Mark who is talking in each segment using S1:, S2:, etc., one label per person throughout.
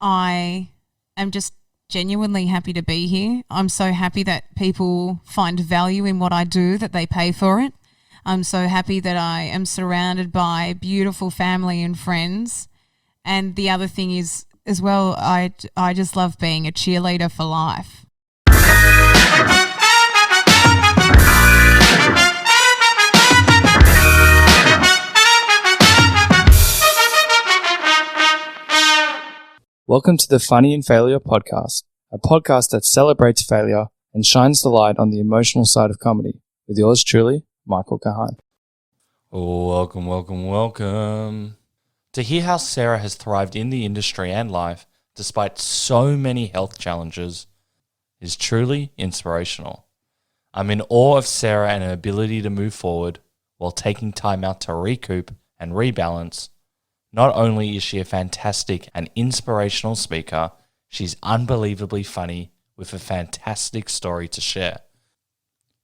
S1: I am just genuinely happy to be here. I'm so happy that people find value in what I do, that they pay for it. I'm so happy that I am surrounded by beautiful family and friends. And the other thing is, as well, I just love being a cheerleader for life.
S2: Welcome to the Funny in Failure podcast, a podcast that celebrates failure and shines the light on the emotional side of comedy, with yours truly, Michael Kahan.
S3: Welcome. To hear how Sarah has thrived in the industry and life despite so many health challenges is truly inspirational. I'm in awe of Sarah and her ability to move forward while taking time out to recoup and rebalance. Not only is she a fantastic and inspirational speaker, she's unbelievably funny with a fantastic story to share.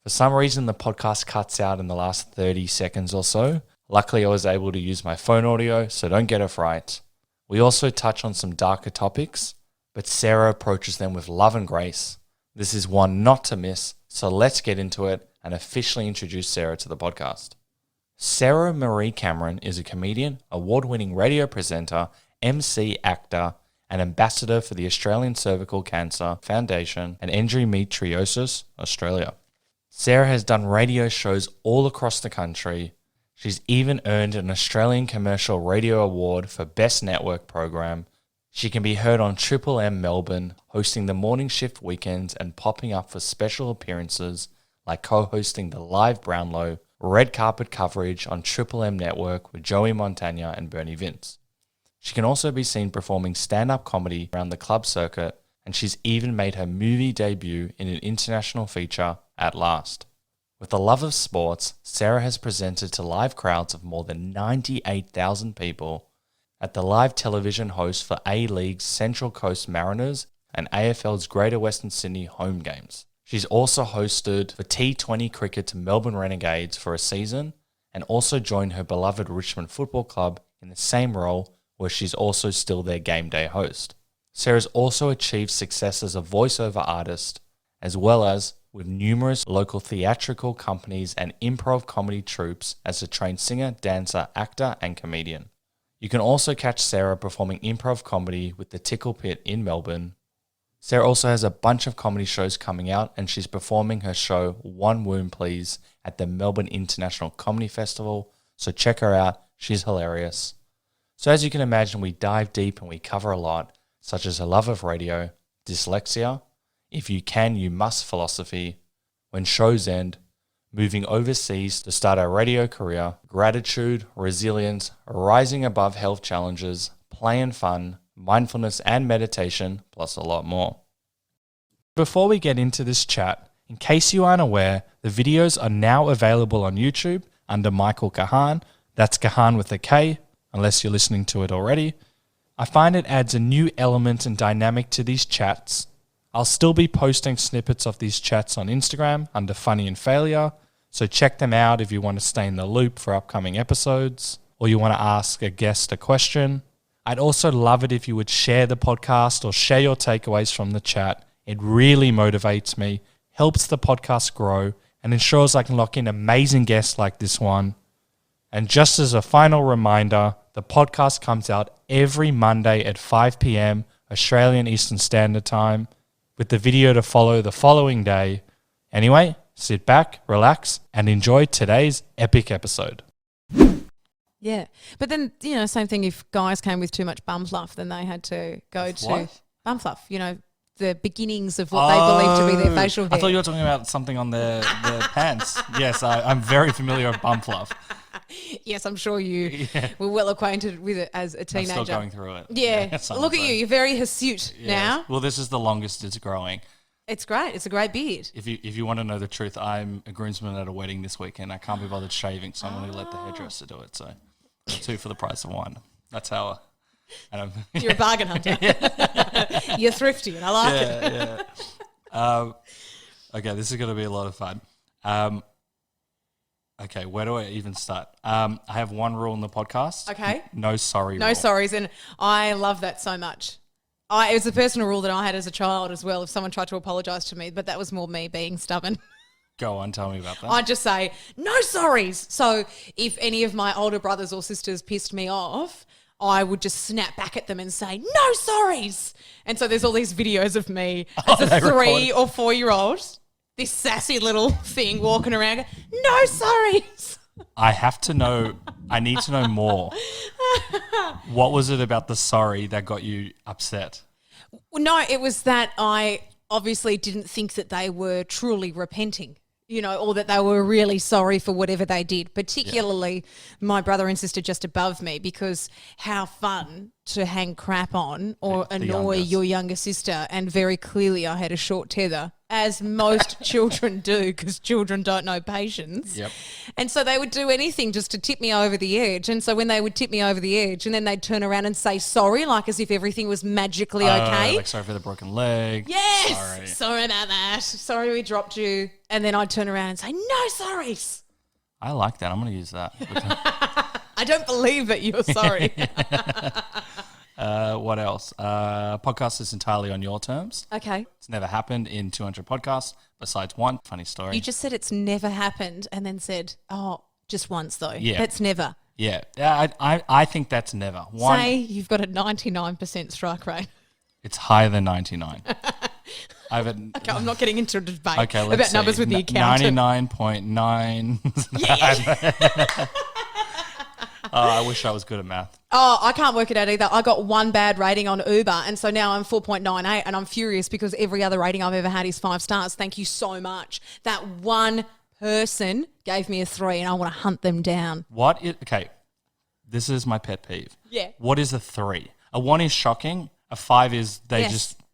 S3: For some reason, the podcast cuts out in the last 30 seconds or so. Luckily, I was able to use my phone audio, so don't get a fright. We also touch on some darker topics, but Sarah approaches them with love and grace. This is one not to miss, so let's get into it and officially introduce Sarah to the podcast. Sarah Maree Cameron is a comedian, award-winning radio presenter, MC, actor, and ambassador for the Australian Cervical Cancer Foundation and Endometriosis Australia. Sarah has done radio shows all across the country. She's even earned an Australian Commercial Radio Award for Best Network Program. She can be heard on Triple M Melbourne, hosting the morning shift weekends and popping up for special appearances like co-hosting the live Brownlow red carpet coverage on Triple M Network with Joey Montagna and Bernie Vince. She can also be seen performing stand-up comedy around the club circuit, and she's even made her movie debut in an international feature, At Last. With a love of sports, Sarah has presented to live crowds of more than 98,000 people at the live television host for A-League's Central Coast Mariners and AFL's Greater Western Sydney home games. She's also hosted for T20 cricket to Melbourne Renegades for a season and also joined her beloved Richmond Football Club in the same role, where she's also still their game day host. Sarah's also achieved success as a voiceover artist, as well as with numerous local theatrical companies and improv comedy troupes as a trained singer, dancer, actor, and comedian. You can also catch Sarah performing improv comedy with the Tickle Pit in Melbourne. Sarah also has a bunch of comedy shows coming out, and she's performing her show One Womb Please at the Melbourne International Comedy Festival, so check her out, she's hilarious. So as you can imagine, we dive deep and we cover a lot, such as her love of radio, dyslexia, If You Can, You Must philosophy, When Shows End, moving overseas to start a radio career, gratitude, resilience, rising above health challenges, play and fun, mindfulness and meditation, plus a lot more. Before we get into this chat, in case you aren't aware, the videos are now available on YouTube under Michael Kahan. That's Kahan with a K, unless you're listening to it already. I find it adds a new element and dynamic to these chats. I'll still be posting snippets of these chats on Instagram under Funny and Failure, so check them out if you want to stay in the loop for upcoming episodes, or you want to ask a guest a question. I'd also love it if you would share the podcast or share your takeaways from the chat. It really motivates me, helps the podcast grow, and ensures I can lock in amazing guests like this one. And just as a final reminder, the podcast comes out every Monday at 5 p.m. Australian Eastern Standard Time, with the video to follow the following day. Anyway, sit back, relax, and enjoy today's epic episode.
S1: Yeah. But then, same thing if guys came with too much bum fluff, then they had to go to
S3: what?
S1: bum fluff, the beginnings of what they believe to be their facial hair.
S3: I thought you were talking about something on their pants. Yes, I'm very familiar with bum fluff.
S1: Yes, I'm sure you were well acquainted with it as a teenager.
S3: I'm still going through it.
S1: Yeah. Look at you. You're very hirsute now.
S3: Well, this is the longest it's growing.
S1: It's great. It's a great beard.
S3: If you want to know the truth, I'm a groomsman at a wedding this weekend. I can't be bothered shaving, so I'm going to let the hairdresser do it. So 2 for the price of 1. That's how.
S1: You're a bargain hunter. You're thrifty, and I like it.
S3: Okay, this is going to be a lot of fun. Okay, where do I even start? I have one rule in the podcast.
S1: Okay.
S3: No sorry
S1: No
S3: rule.
S1: sorries, and I love that so much. It was a personal rule that I had as a child as well if someone tried to apologise to me, but that was more me being stubborn.
S3: Go on, tell me about that.
S1: I'd just say, no sorries. So if any of my older brothers or sisters pissed me off, I would just snap back at them and say, no sorries. And so there's all these videos of me as a 3 or 4-year-old, this sassy little thing walking around, going, no sorries.
S3: I need to know more. What was it about the sorry that got you upset?
S1: Well, no, it was that I obviously didn't think that they were truly repenting, or that they were really sorry for whatever they did, particularly my brother and sister just above me, because how fun to hang crap on or annoy your younger sister. And very clearly I had a short tether, as most children do, because children don't know patience.
S3: Yep.
S1: And so they would do anything just to tip me over the edge. And so when they would tip me over the edge and then they'd turn around and say sorry, like as if everything was magically okay.
S3: Like sorry for the broken leg.
S1: Yes. Sorry about that. Sorry we dropped you. And then I'd turn around and say, no sorries.
S3: I like that. I'm going to use that.
S1: I don't believe that you're sorry.
S3: What else? Podcast is entirely on your terms.
S1: Okay.
S3: It's never happened in 200 podcasts besides one. Funny story.
S1: You just said it's never happened and then said, just once though.
S3: Yeah.
S1: That's never.
S3: Yeah. I think that's never.
S1: Say you've got a 99% strike rate.
S3: It's higher than 99.
S1: Okay, I'm not getting into a debate
S3: about
S1: numbers with the accountant.
S3: 99.9. I wish I was good at math.
S1: Oh, I can't work it out either. I got one bad rating on Uber, and so now I'm 4.98, and I'm furious because every other rating I've ever had is 5 stars. Thank you so much. That one person gave me a 3, and I want to hunt them down.
S3: Okay, this is my pet peeve.
S1: Yeah.
S3: What is a 3? A 1 is shocking. A 5 is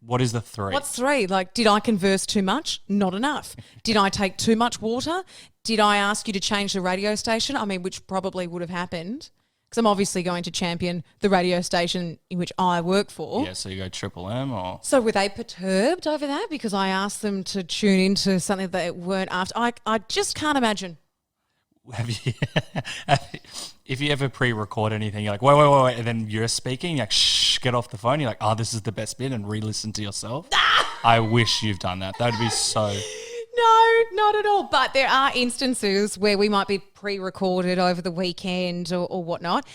S3: what is the 3?
S1: What's 3? Like, did I converse too much? Not enough. Did I take too much water? Did I ask you to change the radio station? I mean, which probably would have happened because I'm obviously going to champion the radio station in which I work for.
S3: Yeah, so you go Triple M or...
S1: So were they perturbed over that because I asked them to tune into something that they weren't after? I just can't imagine.
S3: If you ever pre-record anything, you're like, wait, and then you're speaking, you're like, shh, get off the phone. You're like, oh, this is the best bit, and re-listen to yourself. I wish you've done that. That would be so...
S1: No, not at all. But there are instances where we might be pre-recorded over the weekend or whatnot,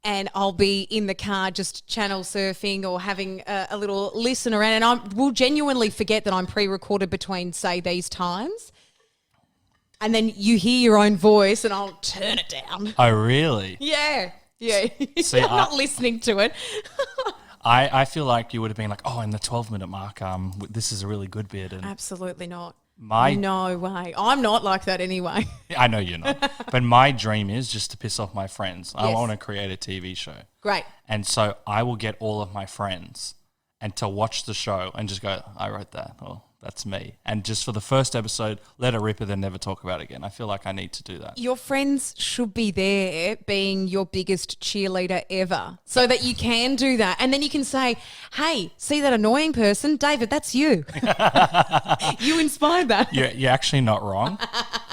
S1: and I'll be in the car just channel surfing or having a little listen around, and I will genuinely forget that I'm pre-recorded between, say, these times. And then you hear your own voice and I'll turn it down.
S3: Oh, really?
S1: Yeah.
S3: See,
S1: I'm not listening to it.
S3: I feel like you would have been like, in the 12-minute mark, this is a really good bit. And
S1: absolutely not.
S3: No
S1: way. I'm not like that anyway.
S3: I know you're not. But my dream is just to piss off my friends. I
S1: Yes.
S3: want to create a TV show.
S1: Great.
S3: And so I will get all of my friends and to watch the show and just go, I wrote that, or that's me. And just for the first episode, let it rip and then never talk about it again. I feel like I need to do that.
S1: Your friends should be there being your biggest cheerleader ever so that you can do that. And then you can say, hey, see that annoying person? David, that's you. You inspired that.
S3: You're actually not wrong.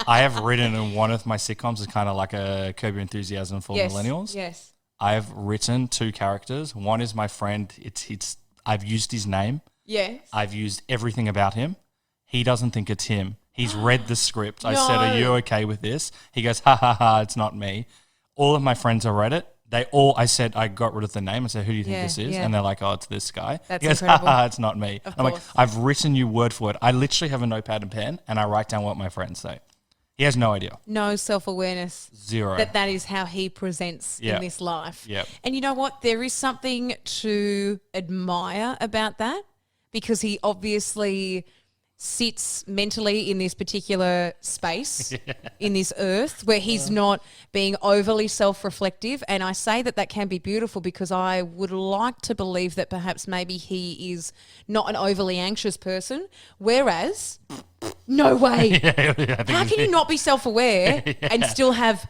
S3: I have written in one of my sitcoms, it's kind of like a Curb Your Enthusiasm for millennials.
S1: Yes.
S3: I have written 2 characters. One is my friend. I've used his name.
S1: Yes.
S3: I've used everything about him. He doesn't think it's him. He's read the script. I said, are you okay with this? He goes, ha, ha, ha, it's not me. All of my friends have read it. I said, I got rid of the name. I said, who do you think this is?
S1: Yeah.
S3: And they're like, oh, it's this guy.
S1: That's
S3: he goes,
S1: incredible.
S3: ha, ha, it's not me. I'm like, I've written you word for word. I literally have a notepad and pen and I write down what my friends say. He has no idea.
S1: No self-awareness.
S3: 0.
S1: That is how he presents in this life.
S3: Yep.
S1: And you know what? There is something to admire about that because he obviously sits mentally in this particular space, in this earth, where he's not being overly self-reflective. And I say that can be beautiful because I would like to believe that perhaps maybe he is not an overly anxious person, whereas... No way. How can you not be self-aware and still have,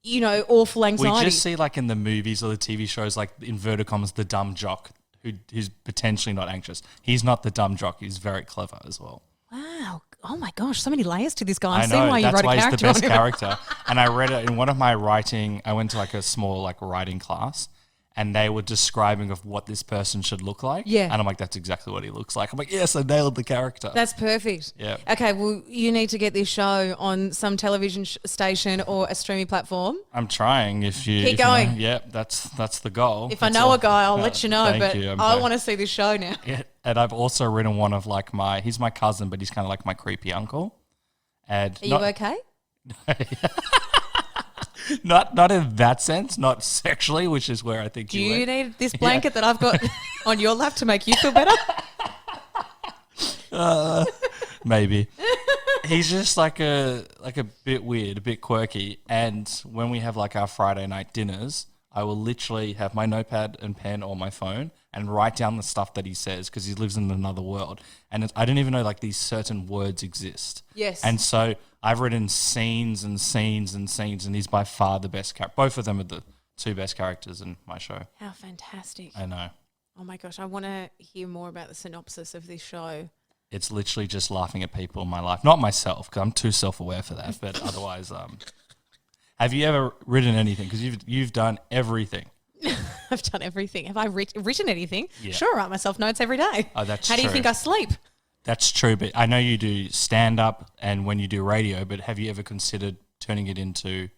S1: awful anxiety?
S3: We just see like in the movies or the TV shows, like inverted commas, the dumb jock who's potentially not anxious. He's not the dumb jock. He's very clever as well.
S1: Wow. Oh my gosh, so many layers to this guy.
S3: I know,
S1: why you
S3: that's
S1: wrote
S3: why
S1: a
S3: he's the
S1: character
S3: best
S1: on him.
S3: character. And I read it in one of my writing, I went to like a small like writing class and they were describing of what this person should look like.
S1: Yeah.
S3: And I'm like, that's exactly what he looks like. I'm like, yes, I nailed the character.
S1: That's perfect.
S3: Yeah.
S1: Okay, well, you need to get this show on some television station or a streaming platform.
S3: I'm trying. If you
S1: Keep going.
S3: You know, yeah, that's the goal.
S1: If I know a guy, I'll let you know.
S3: Thank
S1: But
S3: you.
S1: I want to see this show now.
S3: Yeah. And I've also written one of like he's my cousin, but he's kind of like my creepy uncle. And
S1: Are you okay?
S3: Not in that sense, not sexually, which is where I think
S1: Do
S3: you
S1: you
S3: went.
S1: need this blanket that I've got on your lap to make you feel better?
S3: Maybe. He's just like a bit weird, a bit quirky. And when we have like our Friday night dinners, I will literally have my notepad and pen or my phone and write down the stuff that he says because he lives in another world. And I didn't even know like these certain words exist.
S1: Yes.
S3: And so I've written scenes and scenes and scenes, and he's by far the best character. Both of them are the two best characters in my show.
S1: How fantastic.
S3: I know.
S1: Oh my gosh, I want to hear more about the synopsis of this show.
S3: It's literally just laughing at people in my life. Not myself, because I'm too self-aware for that. But otherwise, have you ever written anything? Because you've done everything.
S1: I've done everything. Have I written anything?
S3: Yeah.
S1: Sure, I write myself notes every day.
S3: Oh, that's
S1: How do you
S3: true.
S1: think I sleep?
S3: That's true, but I know you do stand-up and when you do radio, but have you ever considered turning it into...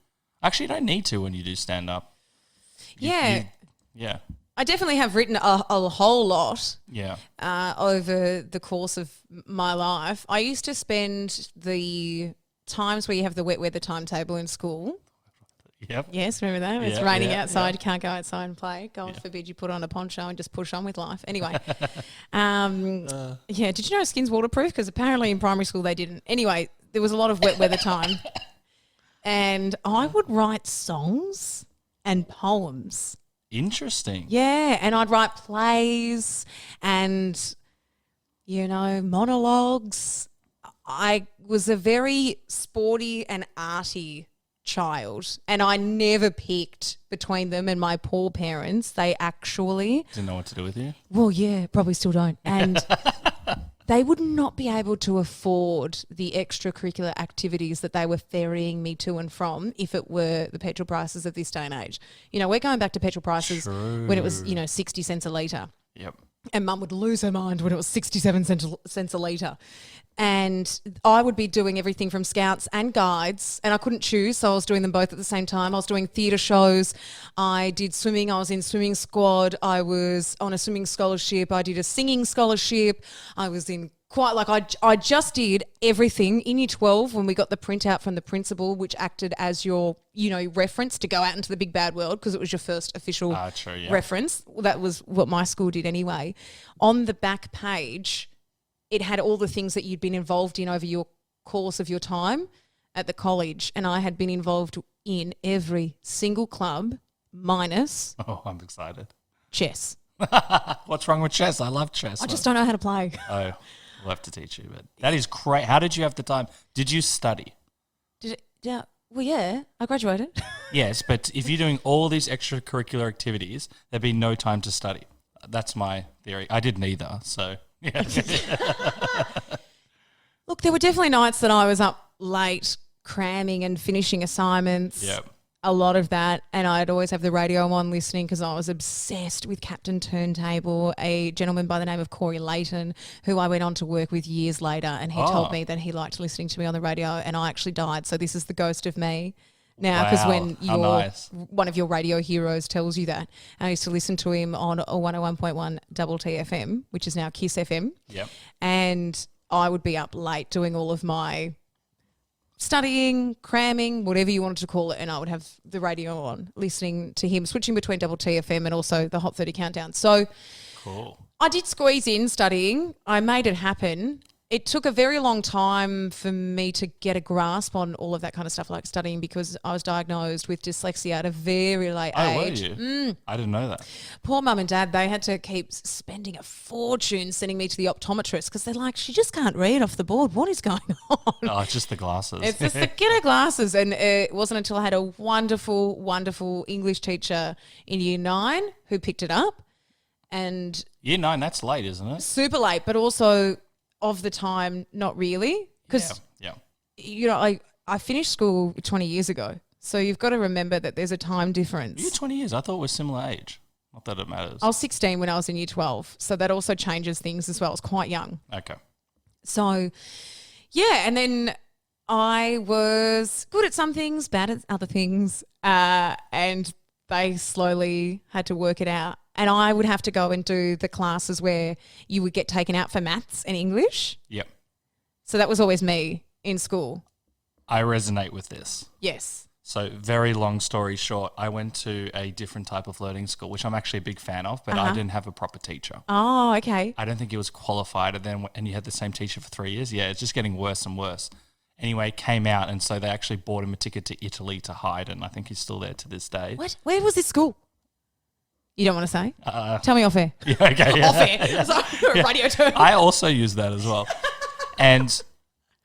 S3: Actually, you don't need to when you do stand-up.
S1: Yeah.
S3: Yeah.
S1: I definitely have written a whole lot
S3: Yeah.
S1: over the course of my life. I used to spend the times where you have the wet weather timetable in school.
S3: Yep.
S1: Yes, remember that? It's
S3: Yeah,
S1: raining
S3: yeah,
S1: outside.
S3: yeah.
S1: You can't go outside and play. God forbid you put on a poncho and just push on with life. Anyway, did you know skin's waterproof? Because apparently in primary school they didn't. Anyway, there was a lot of wet weather time. And I would write songs and poems.
S3: Interesting.
S1: Yeah, and I'd write plays and, monologues. I was a very sporty and arty child, and I never picked between them and my poor parents. They actually...
S3: Didn't know what to do with you?
S1: Well, yeah, probably still don't. And they would not be able to afford the extracurricular activities that they were ferrying me to and from if it were the petrol prices of this day and age. We're going back to petrol prices when it was, 60 cents a litre.
S3: Yep.
S1: And Mum would lose her mind when it was 67 cents a litre. And I would be doing everything from scouts and guides, and I couldn't choose, so I was doing them both at the same time. I was doing theatre shows. I did swimming. I was in swimming squad. I was on a swimming scholarship. I did a singing scholarship. I was in I just did everything in year 12 when we got the printout from the principal, which acted as your, reference to go out into the big bad world because it was your first official reference. Well, that was what my school did anyway. On the back page, it had all the things that you'd been involved in over your course of your time at the college, and I had been involved in every single club minus...
S3: Oh, I'm excited.
S1: Chess.
S3: What's wrong with chess? I love chess.
S1: I just don't know how to play.
S3: Oh, we'll have to teach you. But that is great. How did you have the time? Did you study?
S1: Yeah. Well, yeah, I graduated.
S3: Yes, but if you're doing all these extracurricular activities, there'd be no time to study. That's my theory. I did neither, so... Yeah.
S1: Look, there were definitely nights that I was up late cramming and finishing assignments.
S3: Yep.
S1: A lot of that, and I'd always have the radio on listening because I was obsessed with Captain Turntable, a gentleman by the name of Corey Layton, who I went on to work with years later, and he told me that he liked listening to me on the radio, and I actually died. So this is the ghost of me now, because when one of your radio heroes tells you that. I used to listen to him on a 101.1 Double TFM, which is now Kiss FM.
S3: Yep.
S1: And I would be up late doing all of my studying, cramming, whatever you wanted to call it, and I would have the radio on, listening to him, switching between Double TFM and also the Hot 30 Countdown. So
S3: cool.
S1: I did squeeze in studying. I made it happen. It took a very long time for me to get a grasp on all of that kind of stuff like studying because I was diagnosed with dyslexia at a very late age.
S3: Were you? I didn't know that.
S1: Poor mum and dad, they had to keep spending a fortune sending me to the optometrist because they're like, she just can't read off the board. What is going on?
S3: Oh, it's just the glasses.
S1: It's just the get her glasses. And it wasn't until I had a wonderful, wonderful English teacher in year 9 who picked it up. And
S3: Year 9, that's late, isn't it?
S1: super late, but also of the time, not really. Because, I finished school 20 years ago. So you've got to remember that there's a time difference.
S3: You're 20 years. I thought it was similar age. Not that it matters.
S1: I was 16 when I was in year 12, so that also changes things as well. I was quite young.
S3: Okay.
S1: So, yeah, and then I was good at some things, bad at other things, and they slowly had to work it out. And I would have to go and do the classes where you would get taken out for maths and English.
S3: Yep.
S1: So that was always me in school.
S3: I resonate with this.
S1: Yes.
S3: So very long story short, I went to a different type of learning school, which I'm actually a big fan of, but I didn't have a proper teacher.
S1: Oh, okay.
S3: I don't think he was qualified. And you had the same teacher for 3 years. Yeah, it's just getting worse and worse. Anyway, came out, and so they actually bought him a ticket to Italy to hide, and I think he's still there to this day.
S1: What? Where was this school? You don't want to say? Tell me off air.
S3: Yeah, okay. Yeah.
S1: Off air. Sorry, radio term.
S3: I also use that as well. And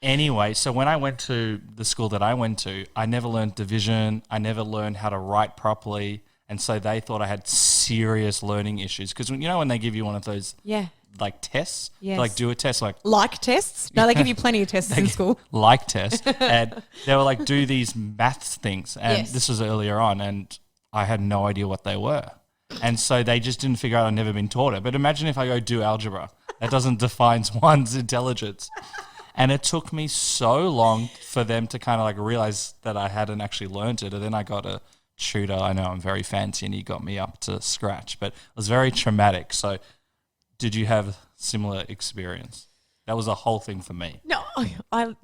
S3: anyway, so when I went to the school that I went to, I never learned division. I never learned how to write properly. And so they thought I had serious learning issues. Because, you know, when they give you one of those like tests,
S1: Yes.
S3: like do a test, like
S1: tests? No, they give you plenty of tests in school.
S3: like test. And they were like, do these maths things. And this was earlier on, and I had no idea what they were. And so they just didn't figure out I'd never been taught it. But imagine if I go do algebra. That doesn't define one's intelligence. And it took me so long for them to kind of like realize that I hadn't actually learned it. And then I got a tutor. I know I'm very fancy, and he got me up to scratch. But it was very traumatic. So did you have similar experience? That was a whole thing for me.
S1: No,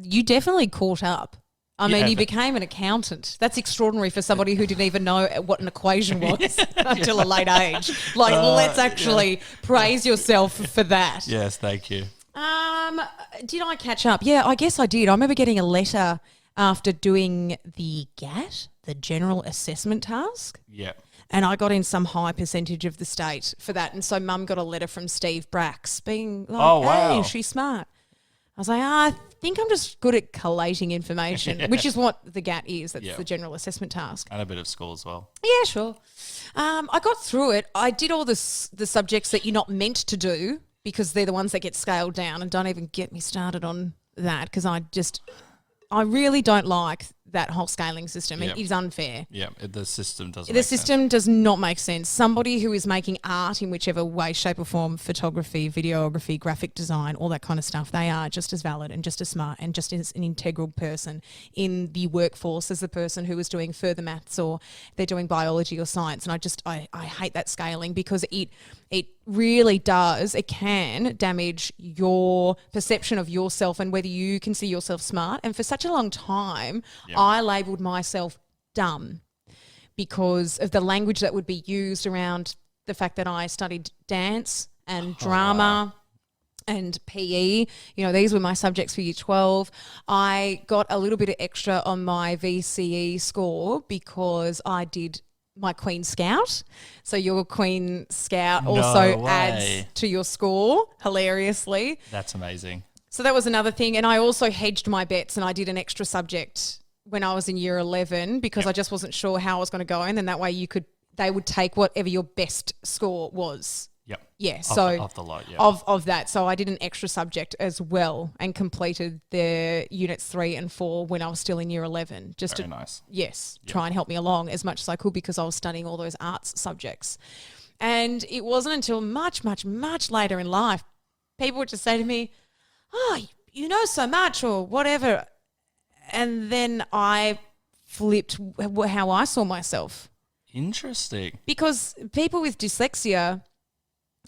S1: you definitely caught up. I mean, you became an accountant. That's extraordinary for somebody who didn't even know what an equation was until a late age. Like, let's actually praise yourself for that.
S3: Yes, thank you.
S1: Did I catch up? Yeah, I guess I did. I remember getting a letter after doing the GAT, the General Assessment Task.
S3: Yeah.
S1: And I got in some high percentage of the state for that. And so Mum got a letter from Steve Brax being like,
S3: Oh, wow.
S1: hey, she's smart. I was like, I think I'm just good at collating information, which is what the GAT is. That's the General Assessment Task.
S3: And a bit of school as well.
S1: Yeah, sure. I got through it. I did all the subjects that you're not meant to do because they're the ones that get scaled down, and don't even get me started on that because I really don't like that whole scaling system. It is unfair.
S3: Yeah, the system doesn't
S1: The system does not make sense. Somebody who is making art in whichever way, shape or form, photography, videography, graphic design, all that kind of stuff, they are just as valid and just as smart and just as an integral person in the workforce as the person who is doing further maths or they're doing biology or science. And I hate that scaling because it really does. It can damage your perception of yourself and whether you can see yourself smart. And for such a long time, I labelled myself dumb because of the language that would be used around the fact that I studied dance and drama and PE. You know, these were my subjects for year 12. I got a little bit of extra on my VCE score because I did my Queen Scout. So your Queen Scout also adds to your score hilariously.
S3: That's amazing.
S1: So that was another thing. And I also hedged my bets and I did an extra subject when I was in year 11 because I just wasn't sure how I was going to go. And then that way they would take whatever your best score was.
S3: Yep.
S1: Yeah.
S3: Of the lot, yeah.
S1: Of that. So I did an extra subject as well and completed the units 3 and 4 when I was still in year 11.
S3: Very nice.
S1: Yes. Yep. Try and help me along as much as I could because I was studying all those arts subjects. And it wasn't until much, much, much later in life, people would just say to me, oh, you know so much or whatever. And then I flipped how I saw myself.
S3: Interesting.
S1: Because people with dyslexia,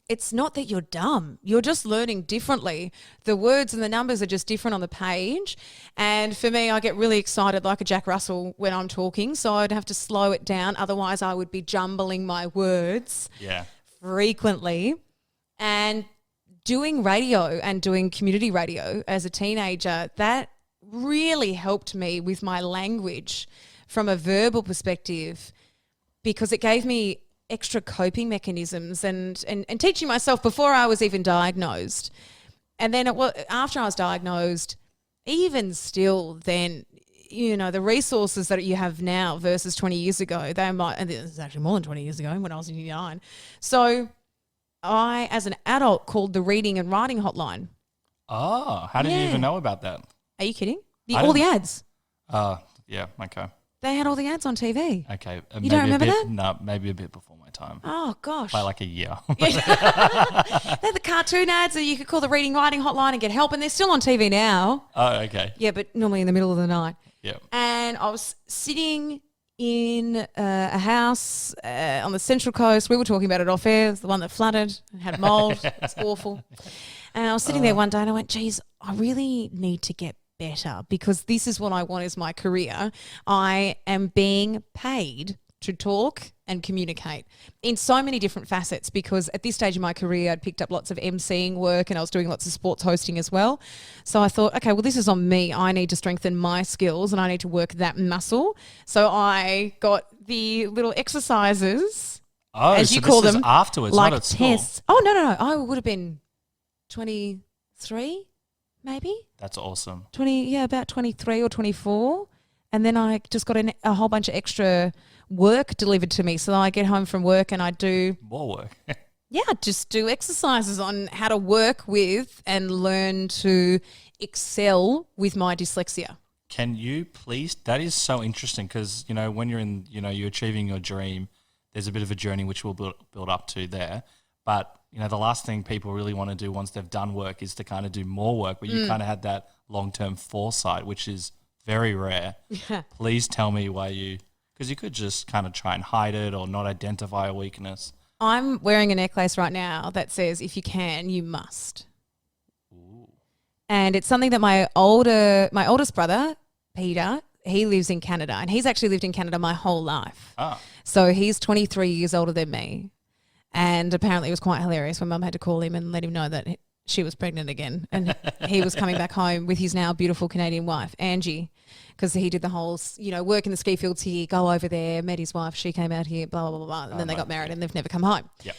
S1: it's not that you're dumb. You're just learning differently. The words and the numbers are just different on the page. And for me, I get really excited like a Jack Russell when I'm talking. So I'd have to slow it down. Otherwise, I would be jumbling my words frequently. And doing radio and doing community radio as a teenager, that really helped me with my language from a verbal perspective because it gave me extra coping mechanisms and teaching myself before I was even diagnosed. And then after I was diagnosed, even still then, you know, the resources that you have now versus 20 years ago, and this is actually more than 20 years ago when I was in year 9. So I, as an adult, called the reading and writing hotline.
S3: Oh, how did you even know about that?
S1: Are you kidding? All the ads.
S3: Yeah, okay.
S1: They had all the ads on TV.
S3: Okay.
S1: You don't remember that?
S3: No, maybe a bit before my time.
S1: Oh, gosh.
S3: By like a year.
S1: They're the cartoon ads that you could call the reading writing hotline and get help, and they're still on TV now.
S3: Oh, okay.
S1: Yeah, but normally in the middle of the night.
S3: Yeah.
S1: And I was sitting in a house on the Central Coast. We were talking about it off air. It was the one that flooded and had mould. It's awful. And I was sitting there one day and I went, geez, I really need to get better because this is what I want as my career. I am being paid to talk and communicate in so many different facets because at this stage in my career, I'd picked up lots of emceeing work and I was doing lots of sports hosting as well. So I thought, okay, well, this is on me. I need to strengthen my skills and I need to work that muscle. So I got the little exercises, as you call them,
S3: afterwards,
S1: like
S3: not at school.
S1: tests. Oh, no. I would have been 23, maybe.
S3: That's awesome.
S1: About 23 or 24. And then I just got a whole bunch of extra work delivered to me. So I get home from work and I do
S3: more work.
S1: just do exercises on how to work with and learn to excel with my dyslexia.
S3: Can you please? That is so interesting because, when you're you're achieving your dream, there's a bit of a journey which we'll build up to there. But, the last thing people really want to do once they've done work is to kind of do more work. But you kind of had that long-term foresight, which is very rare.
S1: Yeah.
S3: Please tell me why because you could just kind of try and hide it or not identify a weakness.
S1: I'm wearing a necklace right now that says, if you can, you must.
S3: Ooh.
S1: And it's something that my oldest brother, Peter, he lives in Canada and he's actually lived in Canada my whole life.
S3: Ah.
S1: So he's 23 years older than me. And apparently it was quite hilarious when Mum had to call him and let him know that she was pregnant again. And he was coming back home with his now beautiful Canadian wife, Angie, because he did the whole, work in the ski fields here, go over there, met his wife, she came out here, blah, blah, blah, blah. And then they got married and they've never come home.
S3: Yep.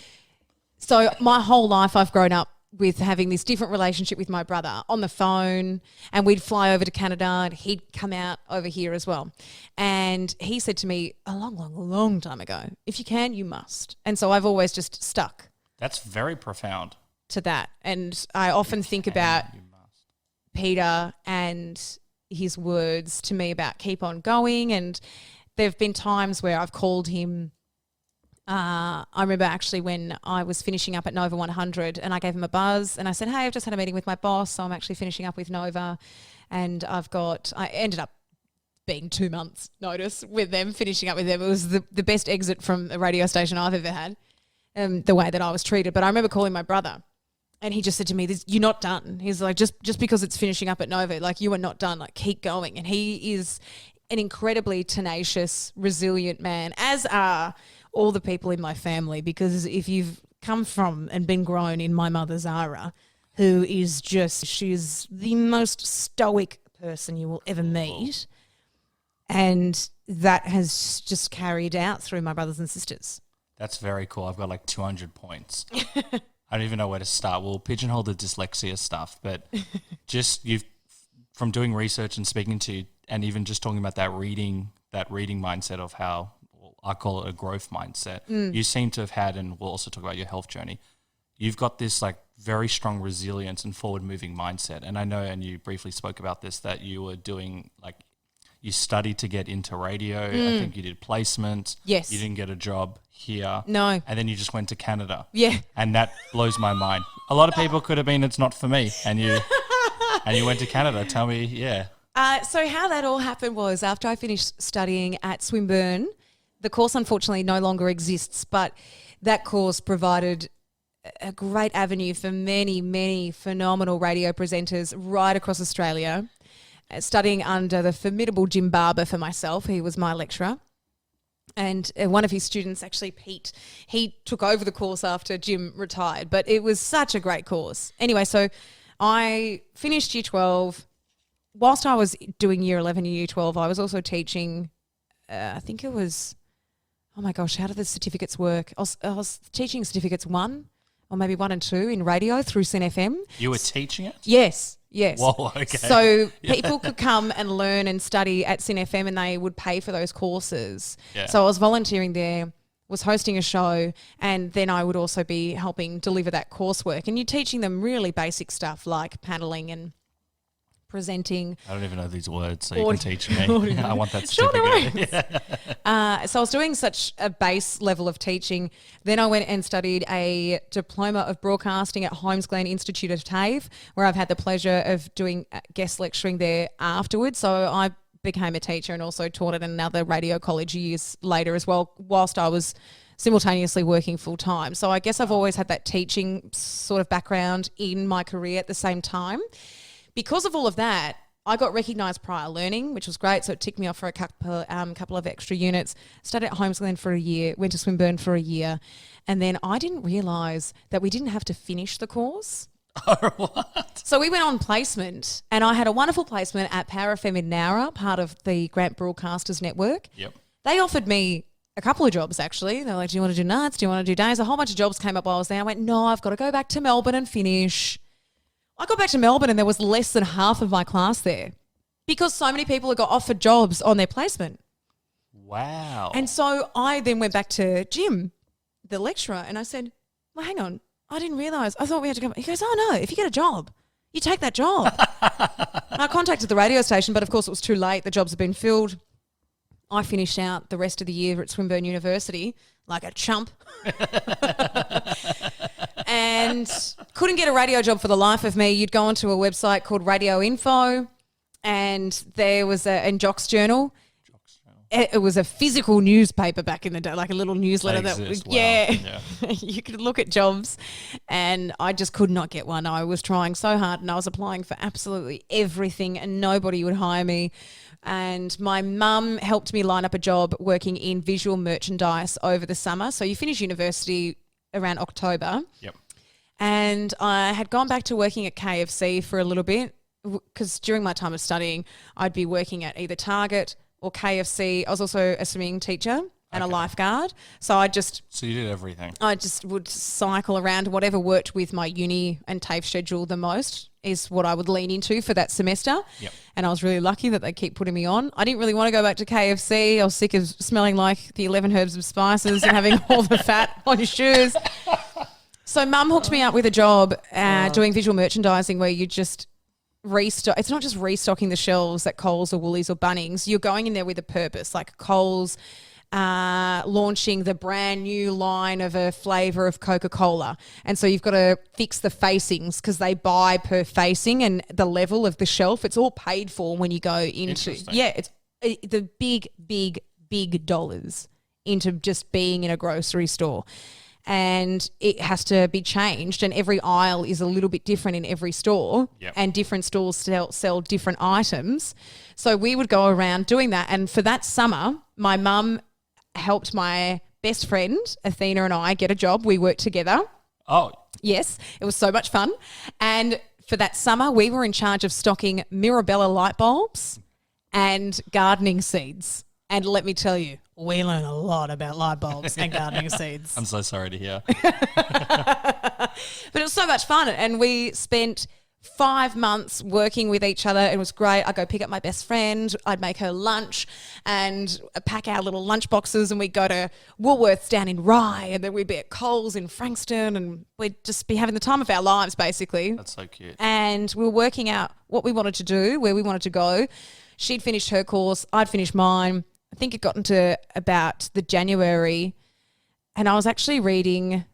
S1: So my whole life I've grown up with having this different relationship with my brother on the phone, and we'd fly over to Canada and he'd come out over here as well. And he said to me a long, long, long time ago, if you can, you must. And so I've always just stuck
S3: That's very profound.
S1: to that. And I often think about Peter and his words to me about keep on going. And there have been times where I've called him. I remember actually when I was finishing up at Nova 100 and I gave him a buzz and I said, hey, I've just had a meeting with my boss, so I'm actually finishing up with Nova, and I ended up being 2 months notice with them, finishing up with them. It was the best exit from a radio station I've ever had, the way that I was treated. But I remember calling my brother and he just said to me, you're not done. He's like, just because it's finishing up at Nova, like you are not done, like keep going. And he is an incredibly tenacious, resilient man, as are all the people in my family, because if you've come from and been grown in my mother Zara, who is she's the most stoic person you will ever meet, and that has just carried out through my brothers and sisters.
S3: That's very cool. I've got like 200 points. I don't even know where to start. We'll pigeonhole the dyslexia stuff, but just from doing research and speaking to you, and even just talking about that reading mindset of how, I call it a growth mindset. You seem to have had, and we'll also talk about your health journey. You've got this like very strong resilience and forward moving mindset. And I know, and you briefly spoke about this, that you were doing you studied to get into radio. I think you did placement.
S1: Yes.
S3: You didn't get a job here.
S1: No.
S3: And then you just went to Canada.
S1: Yeah.
S3: And that blows my mind. A lot of people could have been, it's not for me. And you went to Canada. Tell me, yeah.
S1: So how that all happened was after I finished studying at Swinburne, the course unfortunately no longer exists, but that course provided a great avenue for many, many phenomenal radio presenters right across Australia, studying under the formidable Jim Barber for myself. He was my lecturer. And one of his students, actually Pete, he took over the course after Jim retired, but it was such a great course. Anyway, so I finished Year 12. Whilst I was doing Year 11 and Year 12, I was also teaching, I think it was, oh my gosh, how do the certificates work? I was teaching certificates 1 or maybe 1 and 2 in radio through SYN-FM.
S3: You were teaching it?
S1: Yes.
S3: Whoa, okay.
S1: So people could come and learn and study at SYN-FM and they would pay for those courses.
S3: Yeah.
S1: So I was volunteering there, was hosting a show, and then I would also be helping deliver that coursework. And you're teaching them really basic stuff like paneling and presenting.
S3: I don't even know these words, so you can teach me. I want that
S1: Sure, no
S3: certificate.
S1: So I was doing such a base level of teaching. Then I went and studied a diploma of broadcasting at Holmes Glen Institute of TAFE, where I've had the pleasure of doing guest lecturing there afterwards. So I became a teacher and also taught at another radio college years later as well, whilst I was simultaneously working full time. So I guess I've always had that teaching sort of background in my career at the same time. Because of all of that, I got recognised prior learning, which was great. So it ticked me off for a couple of extra units. Studied at Holmes Glen for a year, went to Swinburne for a year. And then I didn't realise that we didn't have to finish the course.
S3: Oh, what?
S1: So we went on placement, and I had a wonderful placement at Power FM in Nowra, part of the Grant Broadcasters Network.
S3: Yep.
S1: They offered me a couple of jobs, actually. They were like, do you want to do nights? Do you want to do days? A whole bunch of jobs came up while I was there. I went, no, I've got to go back to Melbourne and finish. I got back to Melbourne and there was less than half of my class there because so many people had got offered jobs on their placement.
S3: Wow.
S1: And so I then went back to Jim, the lecturer, and I said, well, hang on. I didn't realise. I thought we had to come. He goes, oh, no, if you get a job, you take that job. And I contacted the radio station, but of course it was too late. The jobs had been filled. I finished out the rest of the year at Swinburne University like a chump. And couldn't get a radio job for the life of me. You'd go onto a website called Radio Info, and there was and Jock's Journal. It was a physical newspaper back in the day, like a little newsletter. You could look at jobs, and I just could not get one. I was trying so hard, and I was applying for absolutely everything, and nobody would hire me. And my mum helped me line up a job working in visual merchandise over the summer. So you finish university around October.
S3: Yep.
S1: And I had gone back to working at KFC for a little bit because during my time of studying, I'd be working at either Target or KFC. I was also a swimming teacher and a lifeguard. So
S3: So you did everything.
S1: I just would cycle around. Whatever worked with my uni and TAFE schedule the most is what I would lean into for that semester.
S3: Yep.
S1: And I was really lucky that they keep putting me on. I didn't really want to go back to KFC. I was sick of smelling like the 11 herbs of spices and having all the fat on your shoes. So Mum hooked me up with a job doing visual merchandising where you just restock. It's not just restocking the shelves at Coles or Woolies or Bunnings. You're going in there with a purpose, like Coles launching the brand new line of a flavour of Coca-Cola. And so you've got to fix the facings because they buy per facing and the level of the shelf. It's all paid for when you go into, it's the big dollars into just being in a grocery store. And it has to be changed, and every aisle is a little bit different in every store.
S3: Yep.
S1: And different stores sell different items. So we would go around doing that. And for that summer, my mum helped my best friend, Athena, and I get a job. We worked together.
S3: Oh.
S1: Yes, it was so much fun. And for that summer, we were in charge of stocking Mirabella light bulbs and gardening seeds. And let me tell you, we learn a lot about light bulbs and gardening seeds.
S3: I'm so sorry to hear.
S1: But it was so much fun. And we spent 5 months working with each other. It was great. I'd go pick up my best friend. I'd make her lunch and pack our little lunch boxes, and we'd go to Woolworths down in Rye, and then we'd be at Coles in Frankston, and we'd just be having the time of our lives, basically.
S3: That's so cute.
S1: And we were working out what we wanted to do, where we wanted to go. She'd finished her course. I'd finished mine. I think it got into about the January, and I was actually reading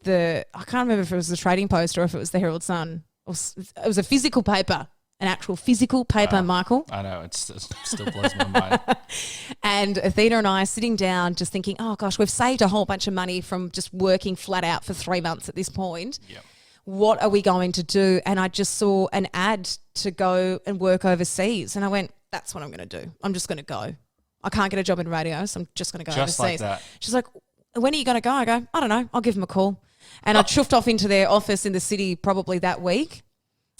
S1: I can't remember if it was the Trading Post or if it was the Herald Sun. It was a physical paper, an actual physical paper, wow. Michael.
S3: I know, it still blows my mind.
S1: And Athena and I are sitting down just thinking, oh gosh, we've saved a whole bunch of money from just working flat out for 3 months at this point.
S3: Yep.
S1: What are we going to do? And I just saw an ad to go and work overseas, and I went, that's what I'm going to do. I'm just going to go. I can't get a job in radio, so I'm just going to go
S3: just
S1: overseas.
S3: Like that.
S1: She's like, when are you going to go? I go, I don't know. I'll give them a call. And I chuffed off into their office in the city probably that week.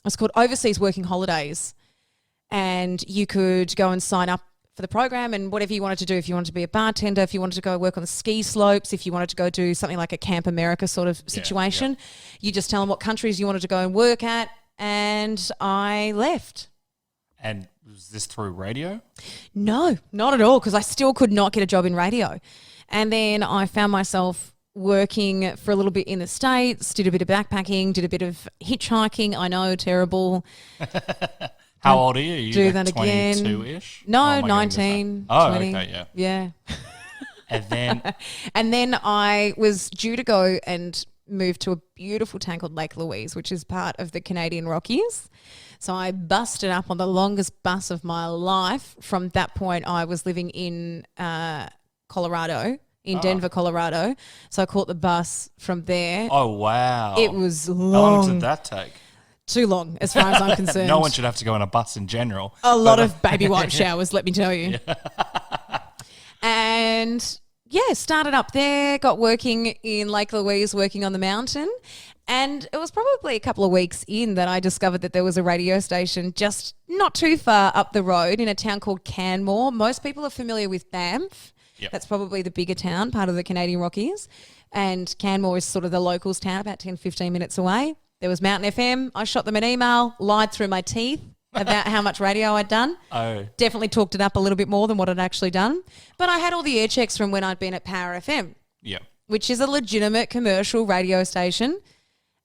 S1: It's called Overseas Working Holidays. And you could go and sign up for the program and whatever you wanted to do. If you wanted to be a bartender, if you wanted to go work on the ski slopes, if you wanted to go do something like a Camp America sort of situation, you just tell them what countries you wanted to go and work at. And I left.
S3: And was this through radio?
S1: No, not at all, because I still could not get a job in radio. And then I found myself working for a little bit in the States, did a bit of backpacking, did a bit of hitchhiking. I know, terrible.
S3: How old are you? You
S1: do
S3: like
S1: that again.
S3: 22-ish?
S1: No,
S3: Or am I getting this
S1: 19,
S3: up? Oh,
S1: 20.
S3: okay, yeah.
S1: Yeah.
S3: And then,
S1: And then I was due to go and move to a beautiful town called Lake Louise, which is part of the Canadian Rockies. So I busted up on the longest bus of my life. From that point, I was living in Colorado, in Denver, Colorado. So I caught the bus from there.
S3: oh, wow.
S1: It was
S3: How long
S1: long.
S3: did that take?
S1: Too long, as far as I'm concerned.
S3: No one should have to go on a bus in general.
S1: A lot of baby wipe showers, let me tell you. And yeah, started up there, got working in Lake Louise, working on the mountain. And it was probably a couple of weeks in that I discovered that there was a radio station just not too far up the road in a town called Canmore. Most people are familiar with Banff.
S3: Yep.
S1: That's probably the bigger town, part of the Canadian Rockies. And Canmore is sort of the locals town, about 10, 15 minutes away. There was Mountain FM. I shot them an email, lied through my teeth about how much radio I'd done.
S3: Oh.
S1: Definitely talked it up a little bit more than what I'd actually done. But I had all the air checks from when I'd been at Power FM,
S3: Yeah.
S1: which is a legitimate commercial radio station.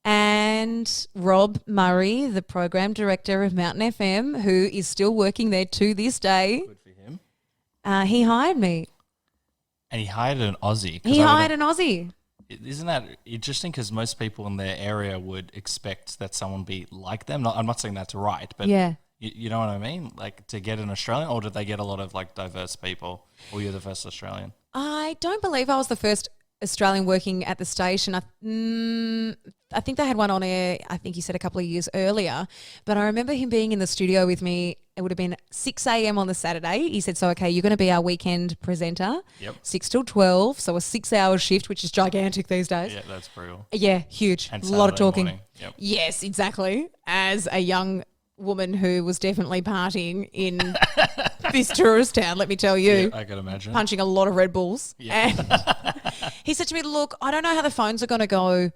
S1: And Rob Murray, the program director of Mountain FM, who is still working there to this day,
S3: Good for him.
S1: he hired me.
S3: And he hired an Aussie. 'cause
S1: He
S3: I
S1: hired
S3: would've-
S1: an Aussie.
S3: Isn't that interesting? Because most people in their area would expect that someone be like them. I'm not saying that's right, but
S1: Yeah.
S3: you know what I mean? Like to get an Australian, or did they get a lot of like diverse people? Or you're the first Australian?
S1: I don't believe I was the first Australian working at the station. I think they had one on air, I think he said a couple of years earlier. But I remember him being in the studio with me. It would have been 6 a.m. on the Saturday. He said, so, okay, you're going to be our weekend presenter.
S3: Yep.
S1: 6 till 12. So a 6-hour shift, which is gigantic these days.
S3: Yeah, that's brutal.
S1: Yeah, huge.
S3: And
S1: A lot of
S3: Saturday
S1: talking.
S3: morning. Yep.
S1: Yes, exactly. As a young woman who was definitely partying in this tourist town, let me tell you.
S3: Yeah, I can imagine.
S1: Punching a lot of Red Bulls.
S3: Yeah.
S1: And he said to me, look, I don't know how the phones are going to go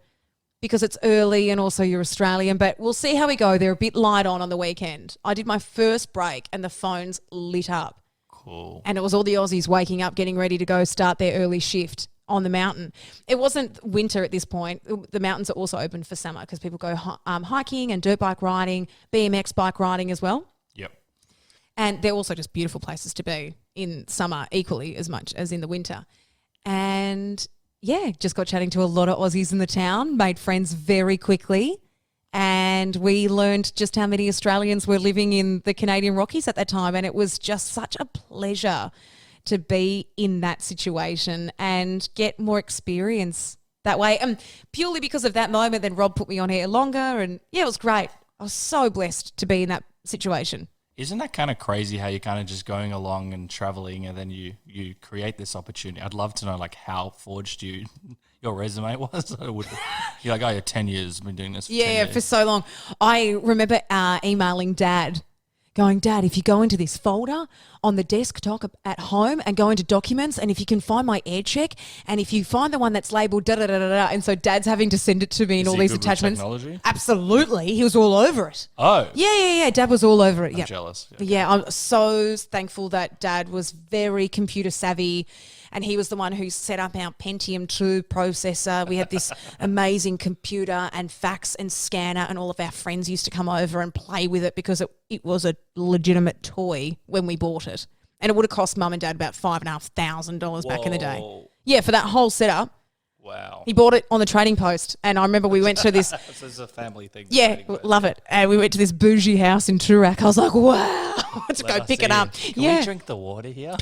S1: because it's early and also you're Australian, but we'll see how we go. They're a bit light on the weekend. I did my first break and the phones lit up.
S3: Cool.
S1: And it was all the Aussies waking up, getting ready to go start their early shift on the mountain. It wasn't winter at this point. The mountains are also open for summer because people go hiking and dirt bike riding, BMX bike riding as well.
S3: Yep.
S1: And they're also just beautiful places to be in summer equally as much as in the winter. And yeah, just got chatting to a lot of Aussies in the town, made friends very quickly. And we learned just how many Australians were living in the Canadian Rockies at that time. And it was just such a pleasure to be in that situation and get more experience that way. And purely because of that moment, then Rob put me on here longer. And yeah, it was great. I was so blessed to be in that situation.
S3: Isn't that kind of crazy how you're kind of just going along and traveling and then you create this opportunity? I'd love to know like how forged your resume was. You're like, oh, you're 10 years, been doing this for 10
S1: Yeah,
S3: years.
S1: for so long. I remember emailing Dad, going, Dad, if you go into this folder on the desktop at home and go into documents, and if you can find my air check, and if you find the one that's labelled da-da-da-da-da, and so Dad's having to send it to me in
S3: Is
S1: all
S3: he
S1: these
S3: good with
S1: attachments.
S3: technology?
S1: Absolutely. He was all over it.
S3: Oh,
S1: Yeah. Dad was all over it.
S3: I'm
S1: Yeah.
S3: jealous.
S1: Yeah, I'm so thankful that Dad was very computer savvy, and he was the one who set up our Pentium 2 processor. We had this amazing computer and fax and scanner, and all of our friends used to come over and play with it because it was a legitimate toy when we bought it. And it would have cost Mum and Dad about $5,500 back in the day.
S3: Whoa.
S1: Yeah, for that whole setup.
S3: Wow.
S1: He bought it on the Trading Post, and I remember we went to this
S3: This is a family thing.
S1: yeah, love it. And we went to this bougie house in Toorak. I was like, wow, to
S3: Let
S1: go
S3: us
S1: pick it
S3: see
S1: up.
S3: Can
S1: yeah.
S3: we drink the water here?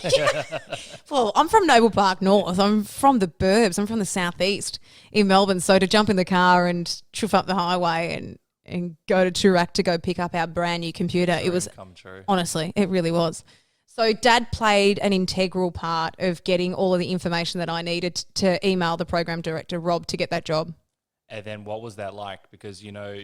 S1: Well, I'm from Noble Park North. I'm from the burbs. I'm from the southeast in Melbourne. So to jump in the car and chuff up the highway and go to Toorak to go pick up our brand new computer, it was
S3: Come true.
S1: honestly, it really was. So Dad played an integral part of getting all of the information that I needed to email the program director, Rob, to get that job.
S3: And then what was that like? Because, you know,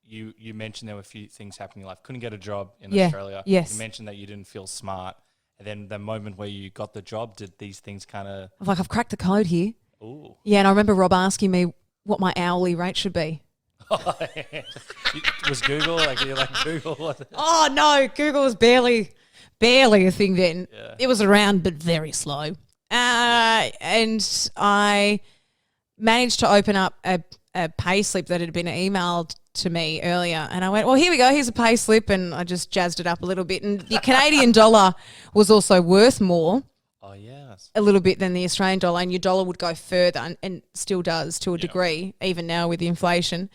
S3: you mentioned there were a few things happening in life. Couldn't get a job in
S1: Yeah,
S3: Australia.
S1: yes.
S3: You mentioned that you didn't feel smart. And then the moment where you got the job, did these things kind of...
S1: I was like, I've cracked the code here.
S3: Ooh.
S1: Yeah, and I remember Rob asking me what my hourly rate should be.
S3: Was Google, like, you're like, Google? What?
S1: Oh, no, Google was barely a thing then.
S3: Yeah.
S1: It was around, but very slow. And I managed to open up a pay slip that had been emailed to me earlier, and I went, well, here we go, here's a pay slip, and I just jazzed it up a little bit. And the Canadian dollar was also worth more
S3: Oh, yes.
S1: a little bit than the Australian dollar, and your dollar would go further and still does to a degree, even now with the inflation.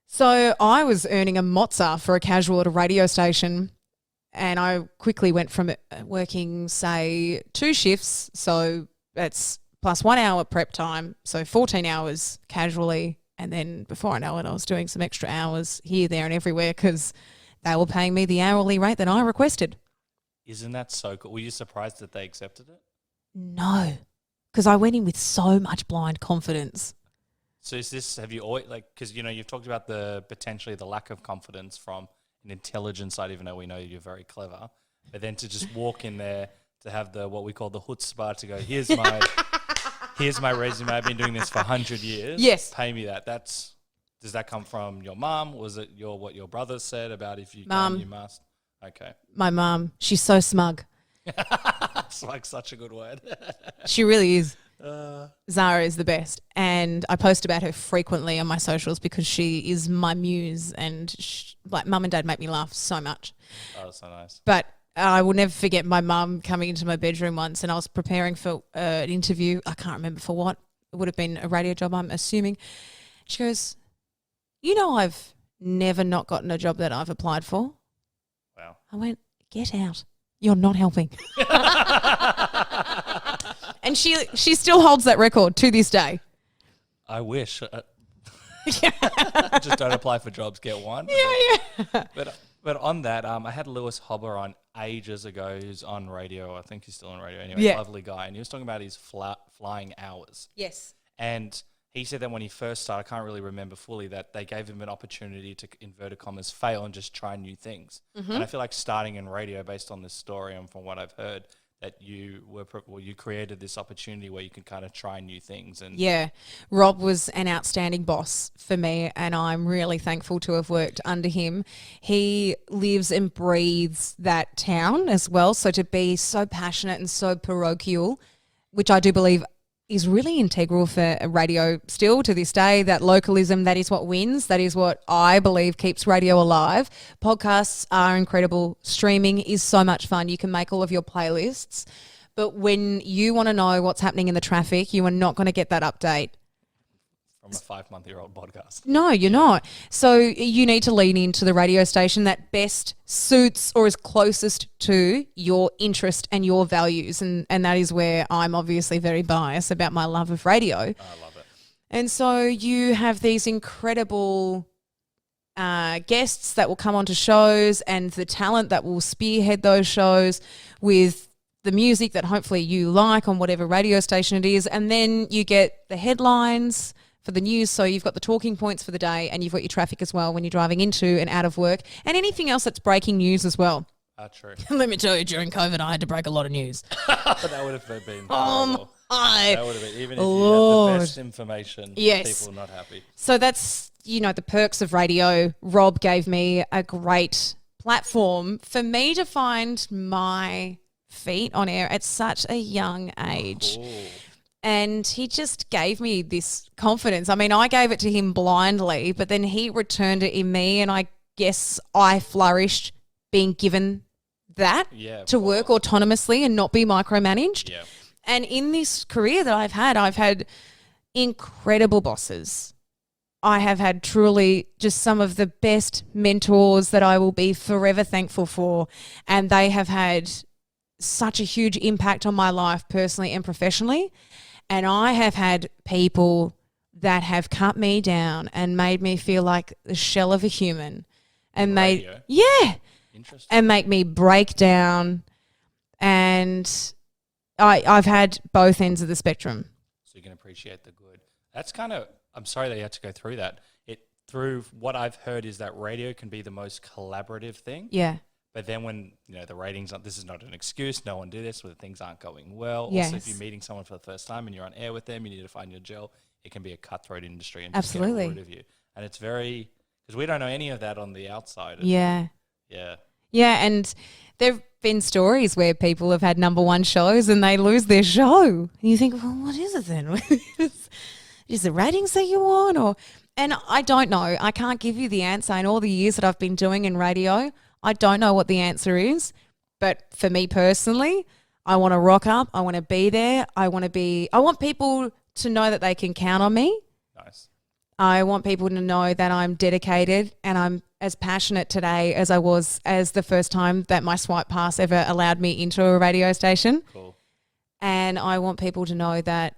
S1: So I was earning a mozza for a casual at a radio station, and I quickly went from working, say, 2 shifts, so that's plus 1 hour prep time, so 14 hours casually, and then before I know it, I was doing some extra hours here, there and everywhere because they were paying me the hourly rate that I requested.
S3: Isn't that so cool? Were you surprised that they accepted it?
S1: No, because I went in with so much blind confidence.
S3: So is this, have you always, like, because, you know, you've talked about potentially the lack of confidence from an intelligence side, even though we know you're very clever, but then to just walk in there to have what we call the chutzpah to go, here's my resume. I've been doing this for 100 years.
S1: Yes.
S3: Pay me that. Does that come from your mum? Was it what your brother said about if you
S1: Mum.
S3: can, you must? Okay.
S1: My mum, she's so smug.
S3: It's like such a good word.
S1: She really is. Zara is the best, and I post about her frequently on my socials because she is my muse, and like mum and dad make me laugh so much.
S3: Oh, that's so nice.
S1: But I will never forget my mum coming into my bedroom once, and I was preparing for an interview. I can't remember for what. It would have been a radio job, I'm assuming. She goes, you know, I've never not gotten a job that I've applied for.
S3: Wow.
S1: I went, get out. You're not helping. And she still holds that record to this day.
S3: I wish. Just don't apply for jobs, get one.
S1: Yeah.
S3: But on that, I had Lewis Hobber on ages ago, who's on radio. I think he's still on radio anyway.
S1: Yeah.
S3: Lovely guy. And he was talking about his flying hours.
S1: Yes.
S3: And he said that when he first started, I can't really remember fully, that they gave him an opportunity to, inverted commas, fail and just try new things.
S1: Mm-hmm.
S3: And I feel like starting in radio, based on this story and from what I've heard, that you created this opportunity where you can kind of try new things. And
S1: yeah, Rob was an outstanding boss for me, and I'm really thankful to have worked under him. He lives and breathes that town as well, so to be so passionate and so parochial, which I do believe is really integral for radio still to this day, that localism, that is what wins. That is what I believe keeps radio alive. Podcasts are incredible. Streaming is so much fun. You can make all of your playlists. But when you want to know what's happening in the traffic, you are not going to get that update
S3: from a 5-month-old podcast.
S1: No, you're not. So you need to lean into the radio station that best suits or is closest to your interest and your values. And that is where I'm obviously very biased about my love of radio.
S3: I love it.
S1: And so you have these incredible guests that will come onto shows, and the talent that will spearhead those shows with the music that hopefully you like on whatever radio station it is. And then you get the headlines for the news, so you've got the talking points for the day, and you've got your traffic as well when you're driving into and out of work, and anything else that's breaking news as well.
S3: True.
S1: Let me tell you, during COVID, I had to break a lot of news.
S3: That would have been horrible. That would have been, even if you had the best information,
S1: yes,
S3: people not happy.
S1: So that's, you know, the perks of radio. Rob gave me a great platform for me to find my feet on air at such a young age.
S3: Cool.
S1: And he just gave me this confidence. I mean, I gave it to him blindly, but then he returned it in me, and I guess I flourished being given that to work autonomously and not be micromanaged.
S3: Yeah.
S1: And in this career that I've had incredible bosses. I have had truly just some of the best mentors that I will be forever thankful for, and they have had such a huge impact on my life personally and professionally. And I have had people that have cut me down and made me feel like the shell of a human, and
S3: Interesting.
S1: and make me break down. And I've had both ends of the spectrum.
S3: So you can appreciate the good. That's kind of, I'm sorry that you had to go through that. Through what I've heard is that radio can be the most collaborative thing.
S1: Yeah.
S3: But then when, the ratings, this is not an excuse, no one did this, when things aren't going well.
S1: Yes.
S3: Also, if you're meeting someone for the first time and you're on air with them, you need to find your gel. It can be a cutthroat industry and
S1: Absolutely.
S3: just get rid of you. And it's very, because we don't know any of that on the outside.
S1: Yeah.
S3: Yeah.
S1: Yeah, and there have been stories where people have had number one shows and they lose their show. And you think, well, what is it then? Is the ratings that you want? And I don't know. I can't give you the answer. In all the years that I've been doing in radio, I don't know what the answer is. But for me personally, I want to rock up. I want to be there. I want people to know that they can count on me.
S3: Nice.
S1: I want people to know that I'm dedicated and I'm as passionate today as I was as the first time that my swipe pass ever allowed me into a radio station.
S3: Cool.
S1: And I want people to know that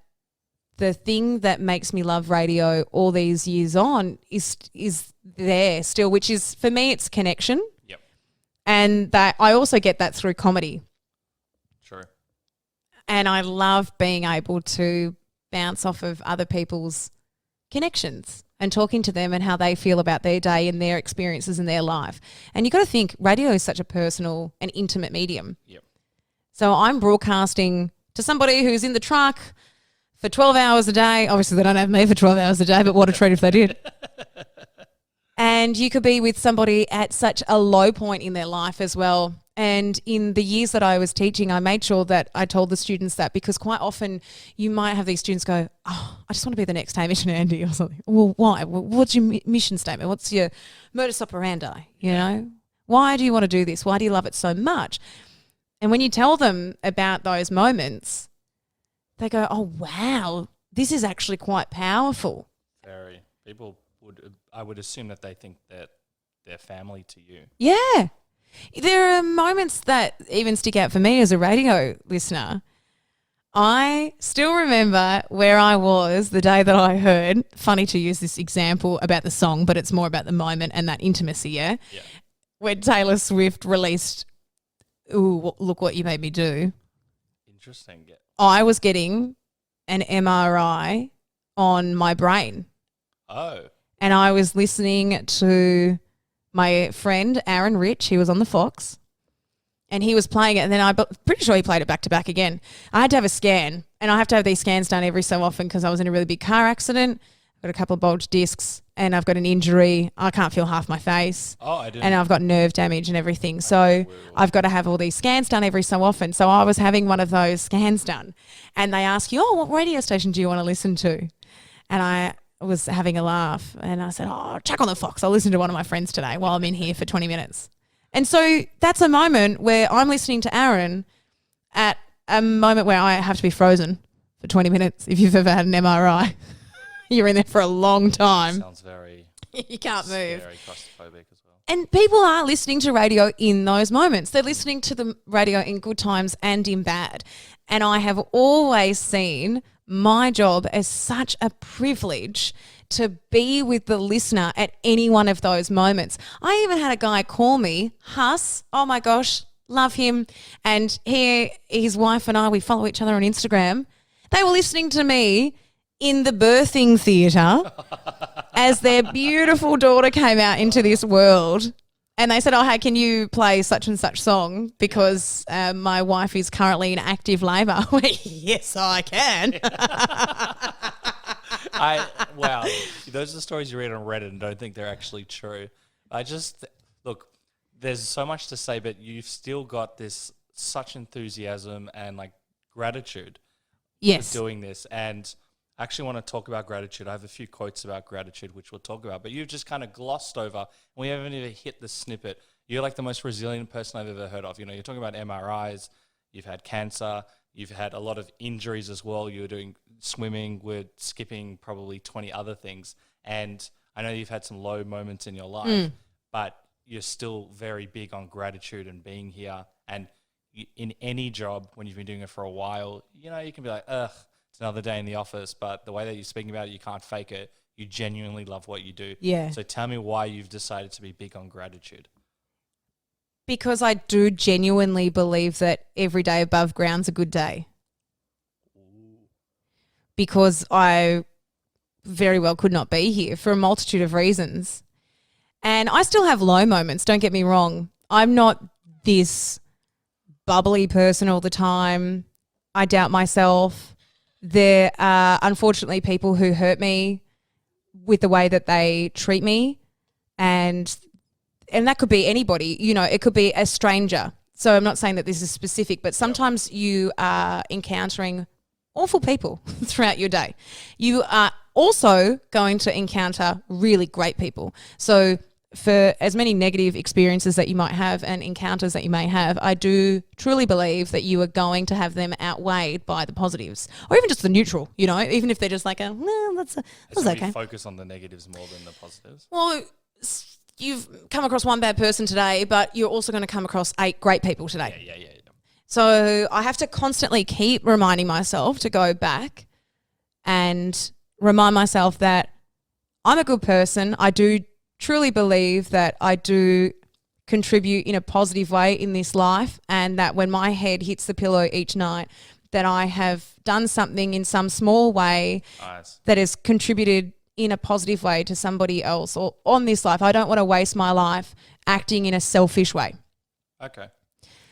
S1: the thing that makes me love radio all these years on is there still, which is, for me, it's connection.
S3: Yep.
S1: And that I also get that through comedy.
S3: True.
S1: And I love being able to bounce off of other people's connections and talking to them and how they feel about their day and their experiences in their life. And you got to think, radio is such a personal and intimate medium.
S3: Yep.
S1: So I'm broadcasting to somebody who's in the truck for 12 hours a day. Obviously, they don't have me for 12 hours a day, but what a treat if they did. And you could be with somebody at such a low point in their life as well. And in the years that I was teaching, I made sure that I told the students that, because quite often you might have these students go, oh, I just want to be the next Hamish and Andy or something. Well, why? What's your mission statement? What's your modus operandi? You know, why do you want to do this? Why do you love it so much? And when you tell them about those moments, they go, oh, wow, this is actually quite powerful.
S3: Very. I would assume that they think that they're family to you.
S1: Yeah. There are moments that even stick out for me as a radio listener. I still remember where I was the day that I heard, funny to use this example about the song, but it's more about the moment and that intimacy, yeah? When Taylor Swift released, Ooh, Look What You Made Me Do.
S3: Interesting. Yeah.
S1: I was getting an MRI on my brain.
S3: Oh.
S1: And I was listening to my friend Aaron Rich. He was on the Fox and he was playing it, and then I'm pretty sure he played it back to back again. I had to have a scan, and I have to have these scans done every so often because I was in a really big car accident. I've got a couple of bulged discs and I've got an injury. I can't feel half my face.
S3: Oh, I didn't.
S1: And I've got nerve damage and everything. So I've got to have all these scans done every so often. So I was having one of those scans done, and they ask you, oh, what radio station do you want to listen to? And I was having a laugh and I said, oh, chuck on the Fox. I'll listen to one of my friends today while I'm in here for 20 minutes. And so that's a moment where I'm listening to Aaron at a moment where I have to be frozen for 20 minutes. If you've ever had an MRI, you're in there for a long time.
S3: Sounds very
S1: you can't move.
S3: Very claustrophobic as well.
S1: And people are listening to radio in those moments. They're listening to the radio in good times and in bad. And I have always seen my job as such a privilege to be with the listener at any one of those moments. I even had a guy call me, Huss, oh my gosh, love him. And his wife and I, we follow each other on Instagram. They were listening to me in the birthing theatre as their beautiful daughter came out into this world. And they said, oh, hey, can you play such and such song because my wife is currently in active labour? Yes, I can.
S3: Wow. Those are the stories you read on Reddit and don't think they're actually true. Look, there's so much to say, but you've still got this such enthusiasm and like gratitude for doing this. And I actually want to talk about gratitude. I have a few quotes about gratitude, which we'll talk about, but you've just kind of glossed over, and we haven't even hit the snippet. You're like the most resilient person I've ever heard of. You know, you're talking about MRIs, you've had cancer, you've had a lot of injuries as well. You're doing swimming, we're skipping probably 20 other things. And I know you've had some low moments in your life, but you're still very big on gratitude and being here. And in any job, when you've been doing it for a while, you know, you can be like, ugh, it's another day in the office, but the way that you're speaking about it, you can't fake it. You genuinely love what you do.
S1: Yeah.
S3: So tell me why you've decided to be big on gratitude.
S1: Because I do genuinely believe that every day above ground's a good day.
S3: Ooh.
S1: Because I very well could not be here for a multitude of reasons. And I still have low moments, don't get me wrong. I'm not this bubbly person all the time. I doubt myself. There are unfortunately people who hurt me with the way that they treat me, and that could be anybody, you know, it could be a stranger. So I'm not saying that this is specific, but sometimes you are encountering awful people throughout your day. You are also going to encounter really great people. So for as many negative experiences that you might have and encounters that you may have, I do truly believe that you are going to have them outweighed by the positives, or even just the neutral, even if they're just like, that's okay.
S3: We focus on the negatives more than the positives.
S1: Well, you've come across one bad person today, but you're also going to come across 8 great people today.
S3: Yeah.
S1: So I have to constantly keep reminding myself to go back and remind myself that I'm a good person. I do truly believe that I do contribute in a positive way in this life, and that when my head hits the pillow each night, that I have done something in some small way that has contributed in a positive way to somebody else or on this life. I don't want to waste my life acting in a selfish way.
S3: Okay.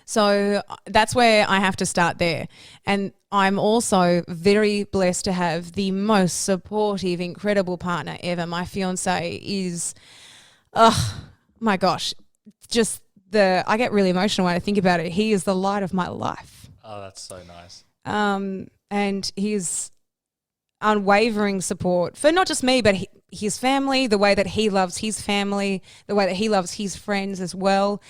S1: So that's where I have to start there. And I'm also very blessed to have the most supportive, incredible partner ever. My fiance is, oh my gosh, I get really emotional when I think about it. He is the light of my life.
S3: Oh, that's so nice.
S1: And his unwavering support for not just me, but his family, the way that he loves his family, the way that he loves his friends as well.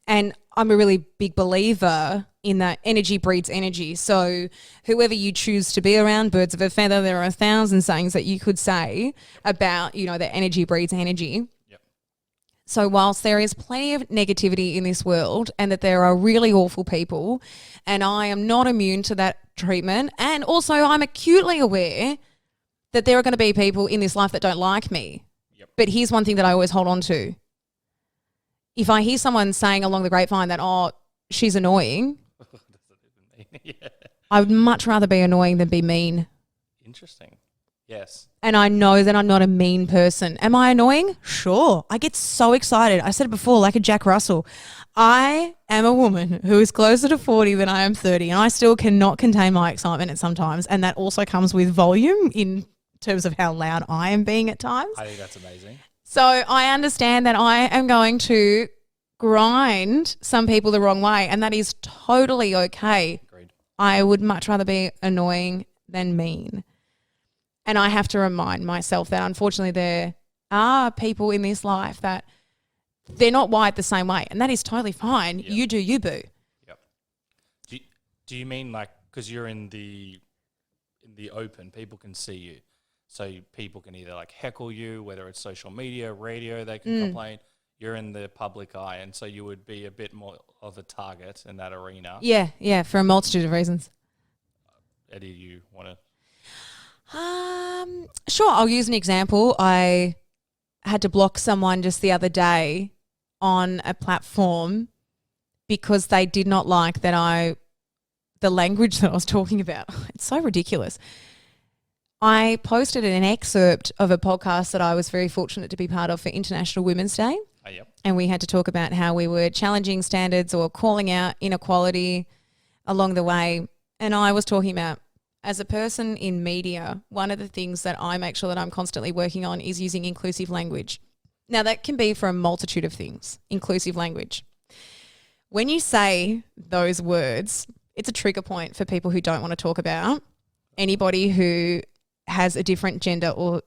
S1: And I'm a really big believer in that energy breeds energy. So whoever you choose to be around, birds of a feather, there are 1,000 sayings that you could say about, that energy breeds energy.
S3: Yep.
S1: So whilst there is plenty of negativity in this world and that there are really awful people, and I am not immune to that treatment, and also I'm acutely aware that there are going to be people in this life that don't like me.
S3: Yep.
S1: But here's one thing that I always hold on to. If I hear someone saying along the grapevine that, she's annoying,
S3: What does it even mean? Yeah.
S1: I would much rather be annoying than be mean.
S3: Interesting. Yes.
S1: And I know that I'm not a mean person. Am I annoying? Sure. I get so excited. I said it before, like a Jack Russell. I am a woman who is closer to 40 than I am 30, and I still cannot contain my excitement at sometimes. And that also comes with volume in terms of how loud I am being at times.
S3: I think that's amazing.
S1: So I understand that I am going to grind some people the wrong way, and that is totally okay.
S3: Agreed.
S1: I would much rather be annoying than mean. And I have to remind myself that unfortunately there are people in this life that they're not wired the same way, and that is totally fine.
S3: Yep.
S1: You do you, boo.
S3: Yep. Do you mean like because you're in the open, people can see you? So people can either like heckle you, whether it's social media, radio, they can complain. You're in the public eye, and so you would be a bit more of a target in that arena.
S1: Yeah, for a multitude of reasons.
S3: Eddie, you want
S1: to? Sure, I'll use an example. I had to block someone just the other day on a platform because they did not like the language that I was talking about. It's so ridiculous. I posted an excerpt of a podcast that I was very fortunate to be part of for International Women's Day.
S3: Oh, yep.
S1: And we had to talk about how we were challenging standards or calling out inequality along the way. And I was talking about, as a person in media, one of the things that I make sure that I'm constantly working on is using inclusive language. Now, that can be for a multitude of things, inclusive language. When you say those words, it's a trigger point for people who don't want to talk about anybody who has a different gender or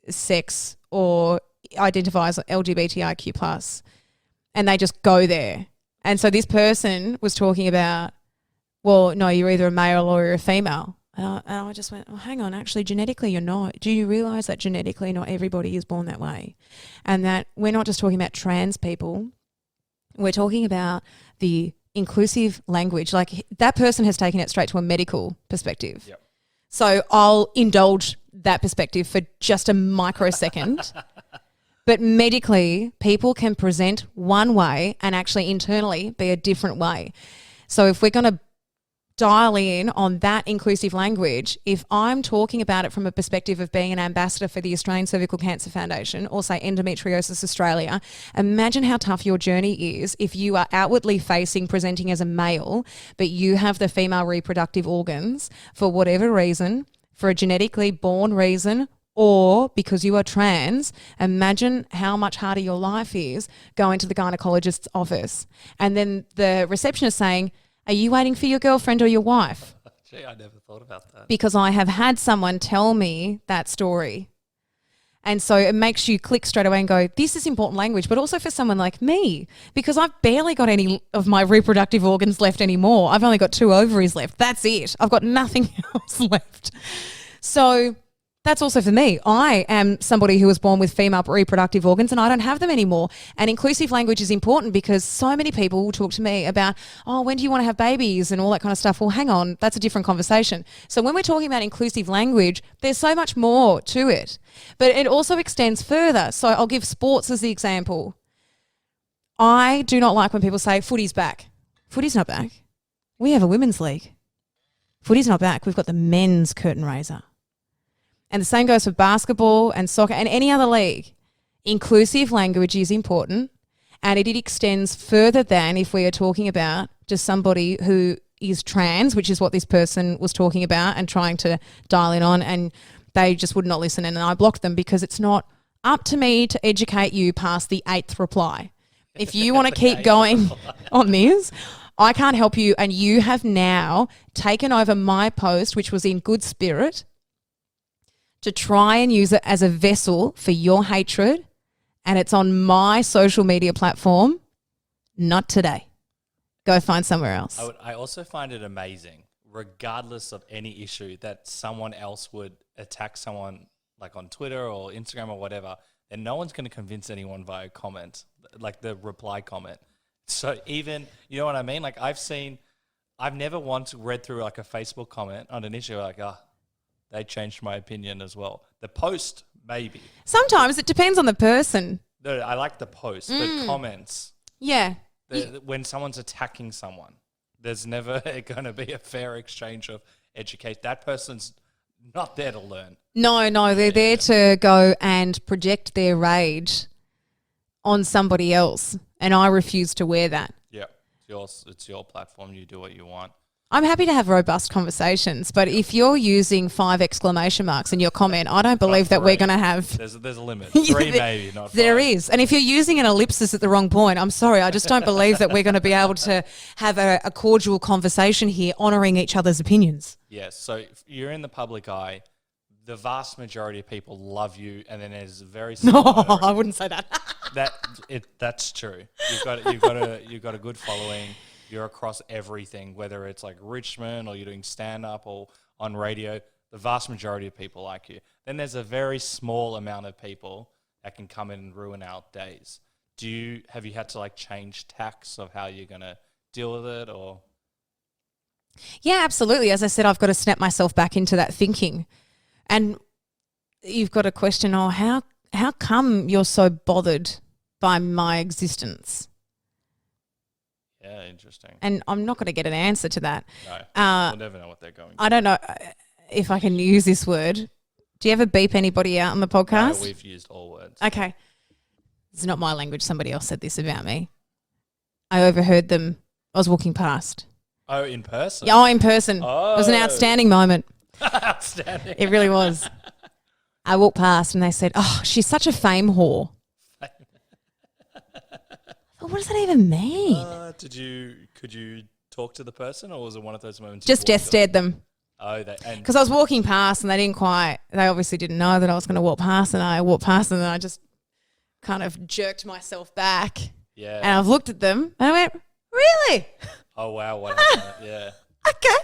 S1: sex or identifies LGBTIQ+, and they just go there. And so this person was talking about, well, no, you're either a male or you're a female. And I just went, oh, hang on, actually genetically you're not. Do you realise that genetically not everybody is born that way? And that we're not just talking about trans people, we're talking about the inclusive language. Like that person has taken it straight to a medical perspective.
S3: Yep.
S1: So I'll indulge that perspective for just a microsecond. But medically, people can present one way and actually internally be a different way. So if we're going to dial in on that inclusive language, if I'm talking about it from a perspective of being an ambassador for the Australian Cervical Cancer Foundation or say Endometriosis Australia, imagine how tough your journey is if you are outwardly facing presenting as a male, but you have the female reproductive organs for whatever reason, for a genetically born reason, or because you are trans. Imagine how much harder your life is going to the gynecologist's office. And then the receptionist saying, are you waiting for your girlfriend or your wife?
S3: Gee, I never thought about that.
S1: because I have had someone tell me that story. And so it makes you click straight away and go, this is important language, but also for someone like me, because I've barely got any of my reproductive organs left anymore. I've only got 2 ovaries left. That's it. I've got nothing else left. So that's also for me. I am somebody who was born with female reproductive organs and I don't have them anymore. And inclusive language is important because so many people will talk to me about, oh, when do you want to have babies and all that kind of stuff. Well, hang on, that's a different conversation. So when we're talking about inclusive language, there's so much more to it. But it also extends further. So I'll give sports as the example. I do not like when people say footy's back. Footy's not back. We have a women's league. Footy's not back. We've got the men's curtain raiser. And the same goes for basketball and soccer and any other league. Inclusive language is important, and it extends further than if we are talking about just somebody who is trans, which is what this person was talking about and trying to dial in on, and they just would not listen, and I blocked them because it's not up to me to educate you past the 8th reply. If you want to keep going on this, I can't help you, and you have now taken over my post, which was in good spirit, to try and use it as a vessel for your hatred, and it's on my social media platform. Not today. Go find somewhere else.
S3: I also find it amazing, regardless of any issue, that someone else would attack someone like on Twitter or Instagram or whatever, and no one's going to convince anyone via comment, like the reply comment. So even, you know what I mean? Like I've never once read through like a Facebook comment on an issue like, they changed my opinion as well. The post, maybe.
S1: Sometimes it depends on the person.
S3: No, I like the post, but comments.
S1: Yeah.
S3: When someone's attacking someone, there's never going to be a fair exchange of education. That person's not there to learn.
S1: No, they're there to go and project their rage on somebody else, and I refuse to wear that.
S3: Yeah, it's your platform. You do what you want.
S1: I'm happy to have robust conversations, but if you're using 5 exclamation marks in your comment, I don't believe that we're going to have...
S3: There's a limit. 3 maybe, not 5.
S1: There is. And if you're using an ellipsis at the wrong point, I'm sorry, I just don't believe that we're going to be able to have a cordial conversation here, honouring each other's opinions.
S3: Yes, so if you're in the public eye, the vast majority of people love you, and then there's a very small...
S1: No, I wouldn't say that.
S3: That's true. You've got a good following. You're across everything, whether it's like Richmond or you're doing stand-up or on radio. The vast majority of people like you. Then there's a very small amount of people that can come in and ruin our days. Have you had to like change tacks of how you're going to deal with it, or?
S1: Yeah, absolutely. As I said, I've got to snap myself back into that thinking. And you've got to question, how come you're so bothered by my existence?
S3: Yeah, interesting.
S1: And I'm not going to get an answer to that.
S3: No, we'll never know what they're going to.
S1: I don't know if I can use this word. Do you ever beep anybody out on the podcast?
S3: No, we've used all words.
S1: Okay. It's not my language. Somebody else said this about me. I overheard them. I was walking past.
S3: Oh, in person?
S1: Yeah, in person.
S3: Oh.
S1: It was an outstanding moment.
S3: Outstanding.
S1: It really was. I walked past and they said, she's such a fame whore. What does that even mean?
S3: Could you talk to the person, or was it one of those moments?
S1: Just death stared them.
S3: Oh,
S1: because I was walking past and they obviously didn't know that I was going to walk past, and I walked past and I just kind of jerked myself back.
S3: Yeah.
S1: And I've looked at them and I went, really?
S3: Oh, wow. What happened? Yeah.
S1: Okay.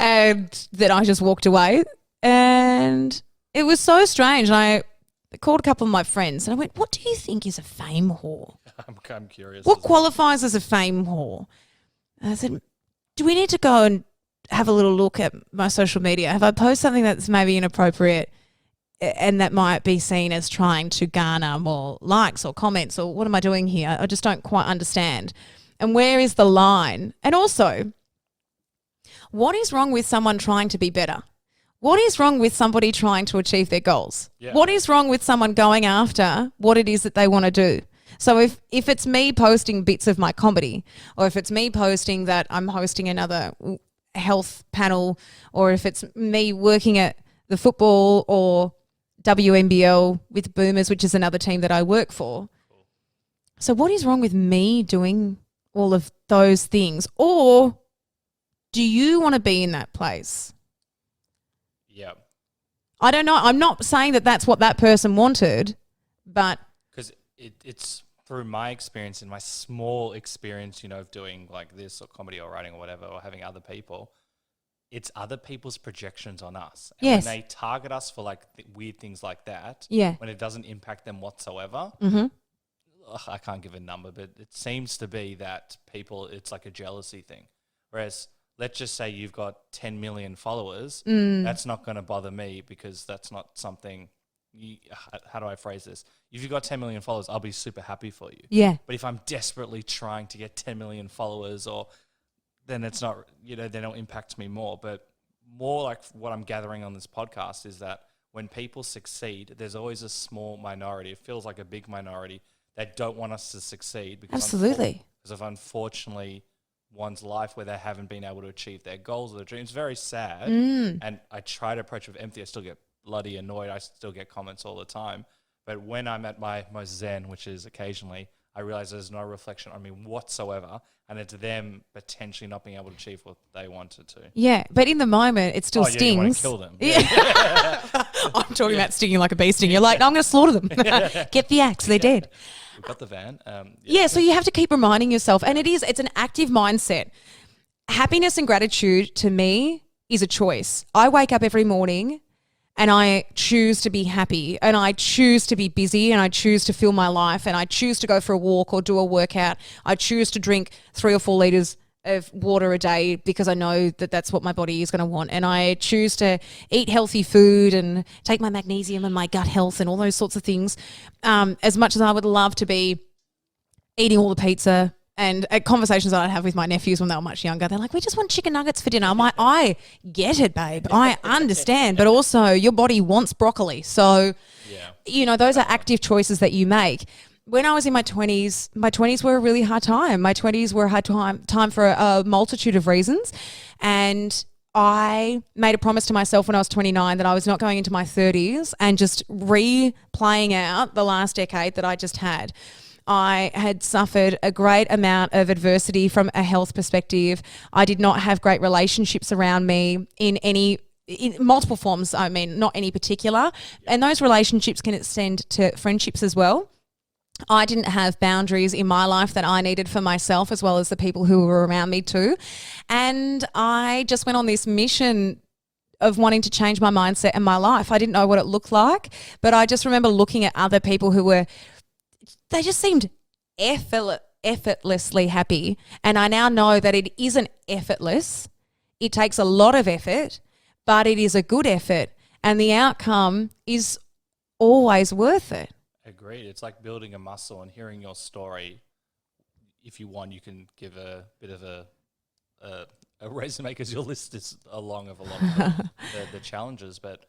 S1: And then I just walked away, and it was so strange. And I called a couple of my friends and I went, what do you think is a fame whore?
S3: I'm curious.
S1: What qualifies as a fame whore? And I said, do we need to go and have a little look at my social media? Have I posted something that's maybe inappropriate and that might be seen as trying to garner more likes or comments, or what am I doing here? I just don't quite understand. And where is the line? And also, what is wrong with someone trying to be better? What is wrong with somebody trying to achieve their goals? Yeah. What is wrong with someone going after what it is that they want to do? So if it's me posting bits of my comedy, or if it's me posting that I'm hosting another health panel, or if it's me working at the football or WNBL with Boomers, which is another team that I work for. So what is wrong with me doing all of those things? Or Do you want to be in that place?
S3: Yeah.
S1: I don't know. I'm not saying that that's what that person wanted, but...
S3: Because it's through my experience, in my small experience, you know, of doing like this or comedy or writing or whatever, or having other people, it's other people's projections on us. And
S1: Yes.
S3: when they target us for like weird things like that,
S1: Yeah.
S3: when it doesn't impact them whatsoever, I can't give a number, but it seems to be that people, it's like a jealousy thing. Whereas let's just say you've got 10 million followers, that's not going to bother me because that's not something... how do I phrase this? If you've got 10 million followers, I'll be super happy for you.
S1: Yeah.
S3: But if I'm desperately trying to get 10 million followers, then it's not, then it'll impact me more. But more like what I'm gathering on this podcast is that when people succeed, there's always a small minority. It feels like a big minority that don't want us to succeed because
S1: Absolutely.
S3: because of unfortunately one's life where they haven't been able to achieve their goals or their dreams. Very sad. And I try to approach it with empathy. I still get bloody annoyed. I still get comments all the time. But when I'm at my most zen, which is occasionally, I realize there's no reflection on me whatsoever, and it's them potentially not being able to achieve what they wanted to.
S1: Yeah, but in the moment, it still stings.
S3: You want to kill them.
S1: Yeah. I'm talking about stinging like a bee sting. You're like, no, I'm going to slaughter them. Get the axe. They're dead.
S3: We've got the van.
S1: Yeah, so you have to keep reminding yourself, and it's an active mindset. Happiness and gratitude to me is a choice. I wake up every morning and I choose to be happy, and I choose to be busy, and I choose to fill my life, and I choose to go for a walk or do a workout. I choose to drink 3 or 4 litres of water a day because I know that that's what my body is going to want. And I choose to eat healthy food and take my magnesium and my gut health and all those sorts of things. As much as I would love to be eating all the pizza, and at conversations that I'd have with my nephews when they were much younger, they're like, we just want chicken nuggets for dinner. I'm like, I get it, babe. I understand. But also your body wants broccoli. So, those are active choices that you make. When I was in my 20s were a really hard time. My 20s were a hard time for a multitude of reasons. And I made a promise to myself when I was 29 that I was not going into my 30s and just replaying out the last decade that I just had. I had suffered a great amount of adversity from a health perspective. I did not have great relationships around me in multiple forms. I mean, not any particular. And those relationships can extend to friendships as well. I didn't have boundaries in my life that I needed for myself as well as the people who were around me too. And I just went on this mission of wanting to change my mindset and my life. I didn't know what it looked like, but I just remember looking at other people they just seemed effortlessly happy. And I now know that it isn't effortless. It takes a lot of effort, but it is a good effort. And the outcome is always worth it.
S3: Agreed. It's like building a muscle, and hearing your story. If you want, you can give a bit of a resume because your list is a lot of the challenges. But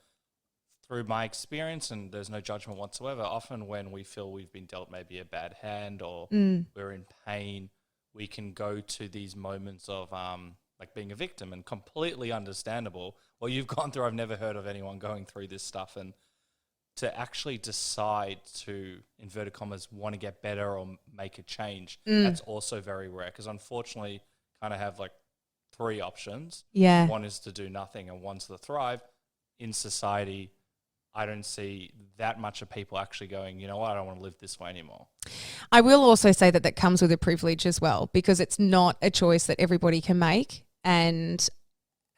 S3: through my experience, and there's no judgment whatsoever, often when we feel we've been dealt maybe a bad hand or we're in pain, we can go to these moments of like being a victim, and completely understandable. Well, you've gone through, I've never heard of anyone going through this stuff, and to actually decide to, inverted commas, want to get better or make a change, that's also very rare, because unfortunately kind of have like 3 options.
S1: Yeah.
S3: One is to do nothing and one's to thrive. In society, I don't see that much of people actually going, you know what, I don't want to live this way anymore.
S1: I will also say that comes with a privilege as well, because it's not a choice that everybody can make. And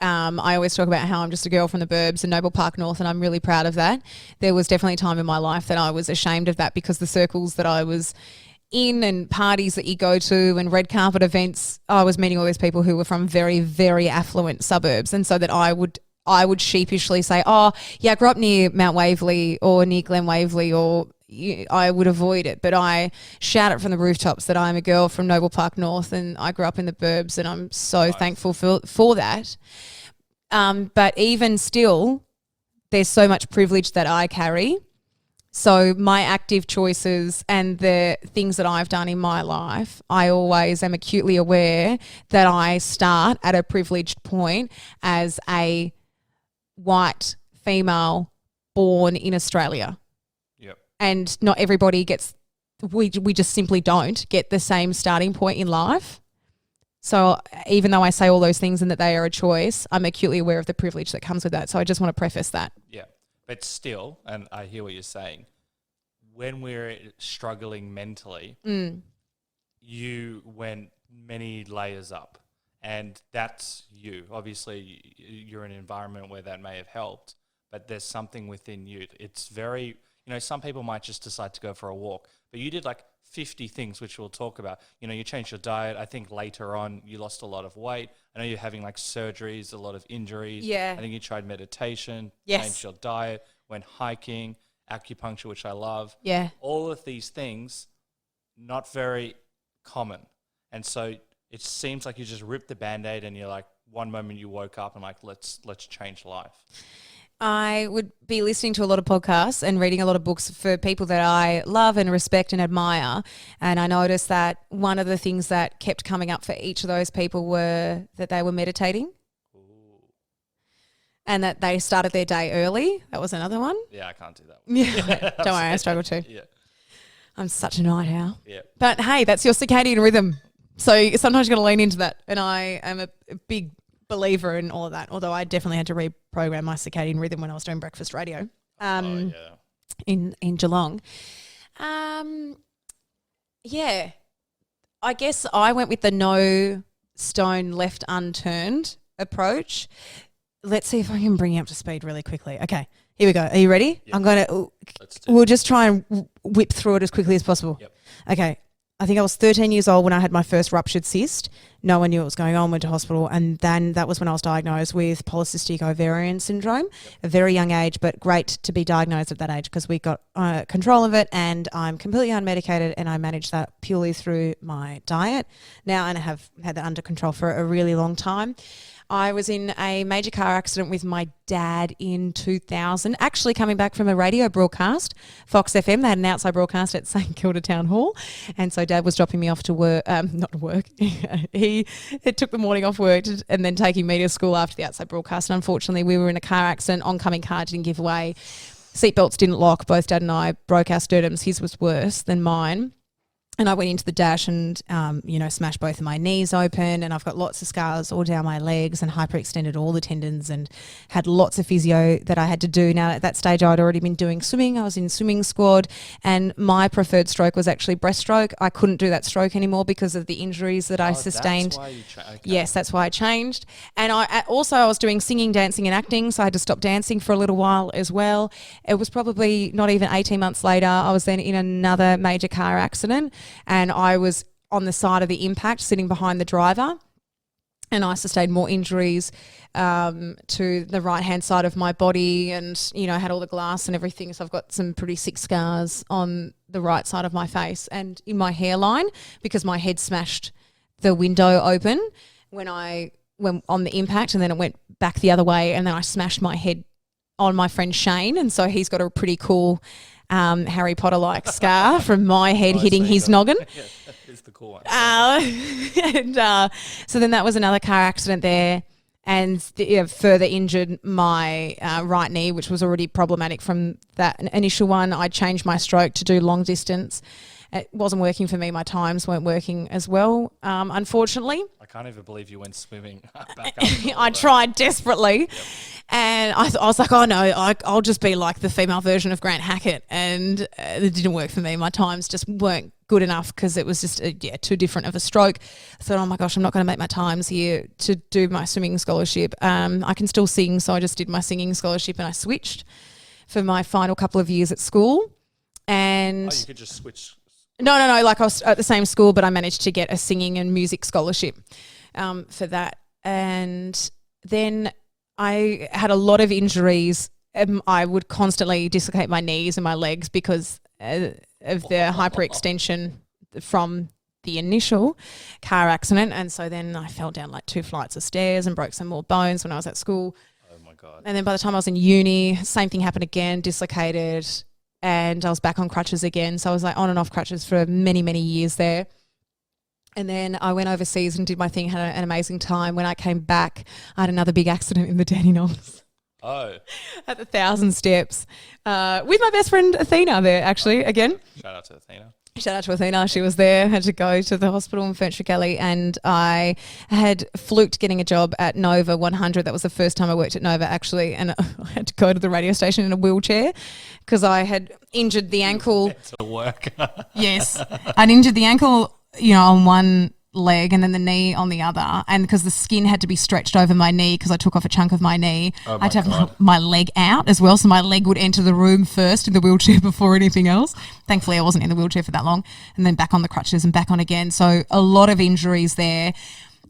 S1: I always talk about how I'm just a girl from the burbs in Noble Park North, and I'm really proud of that. There was definitely a time in my life that I was ashamed of that, because the circles that I was in and parties that you go to and red carpet events, I was meeting all these people who were from very, very affluent suburbs. And so that I would sheepishly say, oh, yeah, I grew up near Mount Waverley or near Glen Waverley, or I would avoid it. But I shout it from the rooftops that I'm a girl from Noble Park North and I grew up in the burbs, and I'm so thankful for that. But even still, there's so much privilege that I carry. So my active choices and the things that I've done in my life, I always am acutely aware that I start at a privileged point as a white female born in Australia.
S3: Yep. And
S1: not everybody we just simply don't get the same starting point in life. So even though I say all those things and that they are a choice, I'm acutely aware of the privilege that comes with that. So I just want to preface that.
S3: Yeah. But still, and I hear what you're saying, when we're struggling mentally, you went many layers up. And that's you. Obviously, you're in an environment where that may have helped, but there's something within you. It's very, some people might just decide to go for a walk, but you did like 50 things, which we'll talk about. You changed your diet. I think later on you lost a lot of weight. I know you're having like surgeries, a lot of injuries.
S1: Yeah.
S3: I think you tried meditation,
S1: Yes.
S3: changed your diet, went hiking, acupuncture, which I love.
S1: Yeah.
S3: All of these things, not very common. And so it seems like you just ripped the Band-Aid and you're like, one moment you woke up and like, let's change life.
S1: I would be listening to a lot of podcasts and reading a lot of books for people that I love and respect and admire. And I noticed that one of the things that kept coming up for each of those people were that they were meditating.
S3: Ooh.
S1: And that they started their day early. That was another one.
S3: Yeah, I can't do that one.
S1: Yeah, don't worry, I struggle too.
S3: Yeah.
S1: I'm such a night owl.
S3: Yeah.
S1: But hey, that's your circadian rhythm. So sometimes you got to lean into that. And I am a big believer in all of that, although I definitely had to reprogram my circadian rhythm when I was doing breakfast radio in Geelong. Yeah, I guess I went with the no stone left unturned approach. Let's see if I can bring you up to speed really quickly. Okay, here we go. Are you ready?
S3: Yep.
S1: We'll just try and whip through it as quickly as possible.
S3: Yep.
S1: Okay. I think I was 13 years old when I had my first ruptured cyst. No one knew what was going on, went to hospital, and then that was when I was diagnosed with polycystic ovarian syndrome, a very young age, but great to be diagnosed at that age because we got control of it, and I'm completely unmedicated, and I managed that purely through my diet now, and I have had that under control for a really long time. I was in a major car accident with my dad in 2000, actually coming back from a radio broadcast, Fox FM. They had an outside broadcast at St Kilda Town Hall. And so Dad was dropping me off to work, not to work. He took the morning off work and then taking me to school after the outside broadcast. And unfortunately, we were in a car accident. Oncoming car didn't give way. Seatbelts didn't lock. Both Dad and I broke our sternums. His was worse than mine. And I went into the dash and, smashed both of my knees open, and I've got lots of scars all down my legs and hyperextended all the tendons and had lots of physio that I had to do. Now, at that stage, I'd already been doing swimming. I was in swimming squad, and my preferred stroke was actually breaststroke. I couldn't do that stroke anymore because of the injuries that I sustained.
S3: That's why you okay.
S1: Yes, that's why I changed. And I was doing singing, dancing and acting, so I had to stop dancing for a little while as well. It was probably not even 18 months later, I was then in another major car accident. And I was on the side of the impact, sitting behind the driver, and I sustained more injuries to the right-hand side of my body, and, had all the glass and everything. So I've got some pretty sick scars on the right side of my face and in my hairline because my head smashed the window open when on the impact, and then it went back the other way, and then I smashed my head on my friend Shane, and so he's got a pretty cool Harry Potter-like scar from my head hitting his noggin.
S3: Yeah, that is the cool one.
S1: So then that was another car accident there, and further injured my right knee, which was already problematic from that initial one. I changed my stroke to do long distance. It wasn't working for me. My times weren't working as well, unfortunately.
S3: I can't even believe you went swimming back up.
S1: I tried desperately. Yep. And I was like, oh no, I'll just be like the female version of Grant Hackett. And it didn't work for me. My times just weren't good enough because it was just, too different of a stroke. I thought, oh my gosh, I'm not going to make my times here to do my swimming scholarship. I can still sing, so I just did my singing scholarship and I switched for my final couple of years at school. And
S3: you could just switch.
S1: No. Like I was at the same school, but I managed to get a singing and music scholarship for that. And then I had a lot of injuries. I would constantly dislocate my knees and my legs because of the hyperextension from the initial car accident. And so then I fell down like 2 flights of stairs and broke some more bones when I was at school.
S3: Oh my God. And
S1: then by the time I was in uni, same thing happened again, dislocated, and I was back on crutches again. So I was like on and off crutches for many, many years there. And then I went overseas and did my thing, had an amazing time. When I came back, I had another big accident in the Dandenongs.
S3: Oh.
S1: At the 1,000 Steps with my best friend Athena there, actually, again.
S3: Shout out to Athena.
S1: Shout out to Athena. She was there. Had to go to the hospital in Ferntree Kelly, and I had fluked getting a job at Nova 100. That was the first time I worked at Nova, actually, and I had to go to the radio station in a wheelchair because I had injured the ankle.
S3: To work.
S1: Yes, I'd injured the ankle, on one leg and then the knee on the other, and because the skin had to be stretched over my knee because I took off a chunk of my knee, I had to have my leg out as well, so my leg would enter the room first in the wheelchair before anything else. Thankfully I wasn't in the wheelchair for that long, and then back on the crutches and back on again, so a lot of injuries there.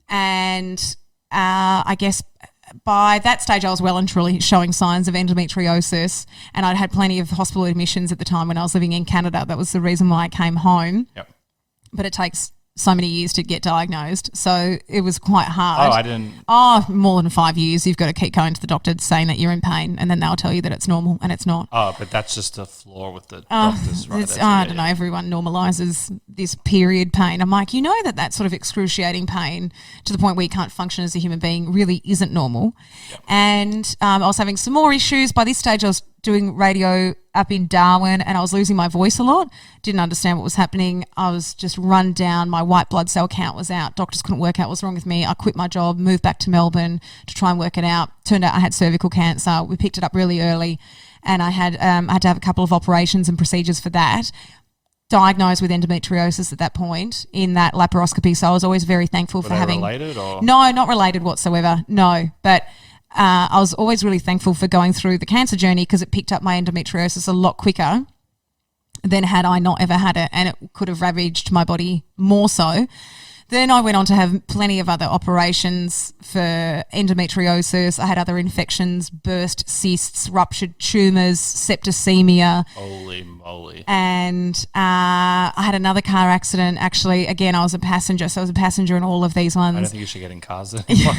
S1: And I guess by that stage I was well and truly showing signs of endometriosis, and I'd had plenty of hospital admissions at the time when I was living in Canada. That was the reason why I came home.
S3: Yep.
S1: But it takes so many years to get diagnosed, so it was quite hard.
S3: Oh, I didn't.
S1: Oh, more than 5 years. You've got to keep going to the doctor saying that you're in pain, and then they'll tell you that it's normal, and it's not.
S3: Oh, but that's just a flaw with the doctors, right?
S1: I don't know. Everyone normalises this period pain. I'm like, that sort of excruciating pain to the point where you can't function as a human being really isn't normal. Yep. And I was having some more issues. By this stage, I was doing radio up in Darwin, and I was losing my voice a lot. Didn't understand what was happening. I was just run down. My white blood cell count was out. Doctors couldn't work out what was wrong with me. I quit my job, moved back to Melbourne to try and work it out. Turned out I had cervical cancer. We picked it up really early, and I had to have a couple of operations and procedures for that. Diagnosed with endometriosis at that point in that laparoscopy, so I was always very thankful for having.
S3: Related or?
S1: No, not related whatsoever. No, but I was always really thankful for going through the cancer journey because it picked up my endometriosis a lot quicker than had I not ever had it, and it could have ravaged my body more so. Then I went on to have plenty of other operations for endometriosis. I had other infections, burst cysts, ruptured tumours, septicemia.
S3: Holy moly.
S1: And I had another car accident. Actually, again, I was a passenger. So I was a passenger in all of these ones.
S3: I don't think you should get in cars anymore.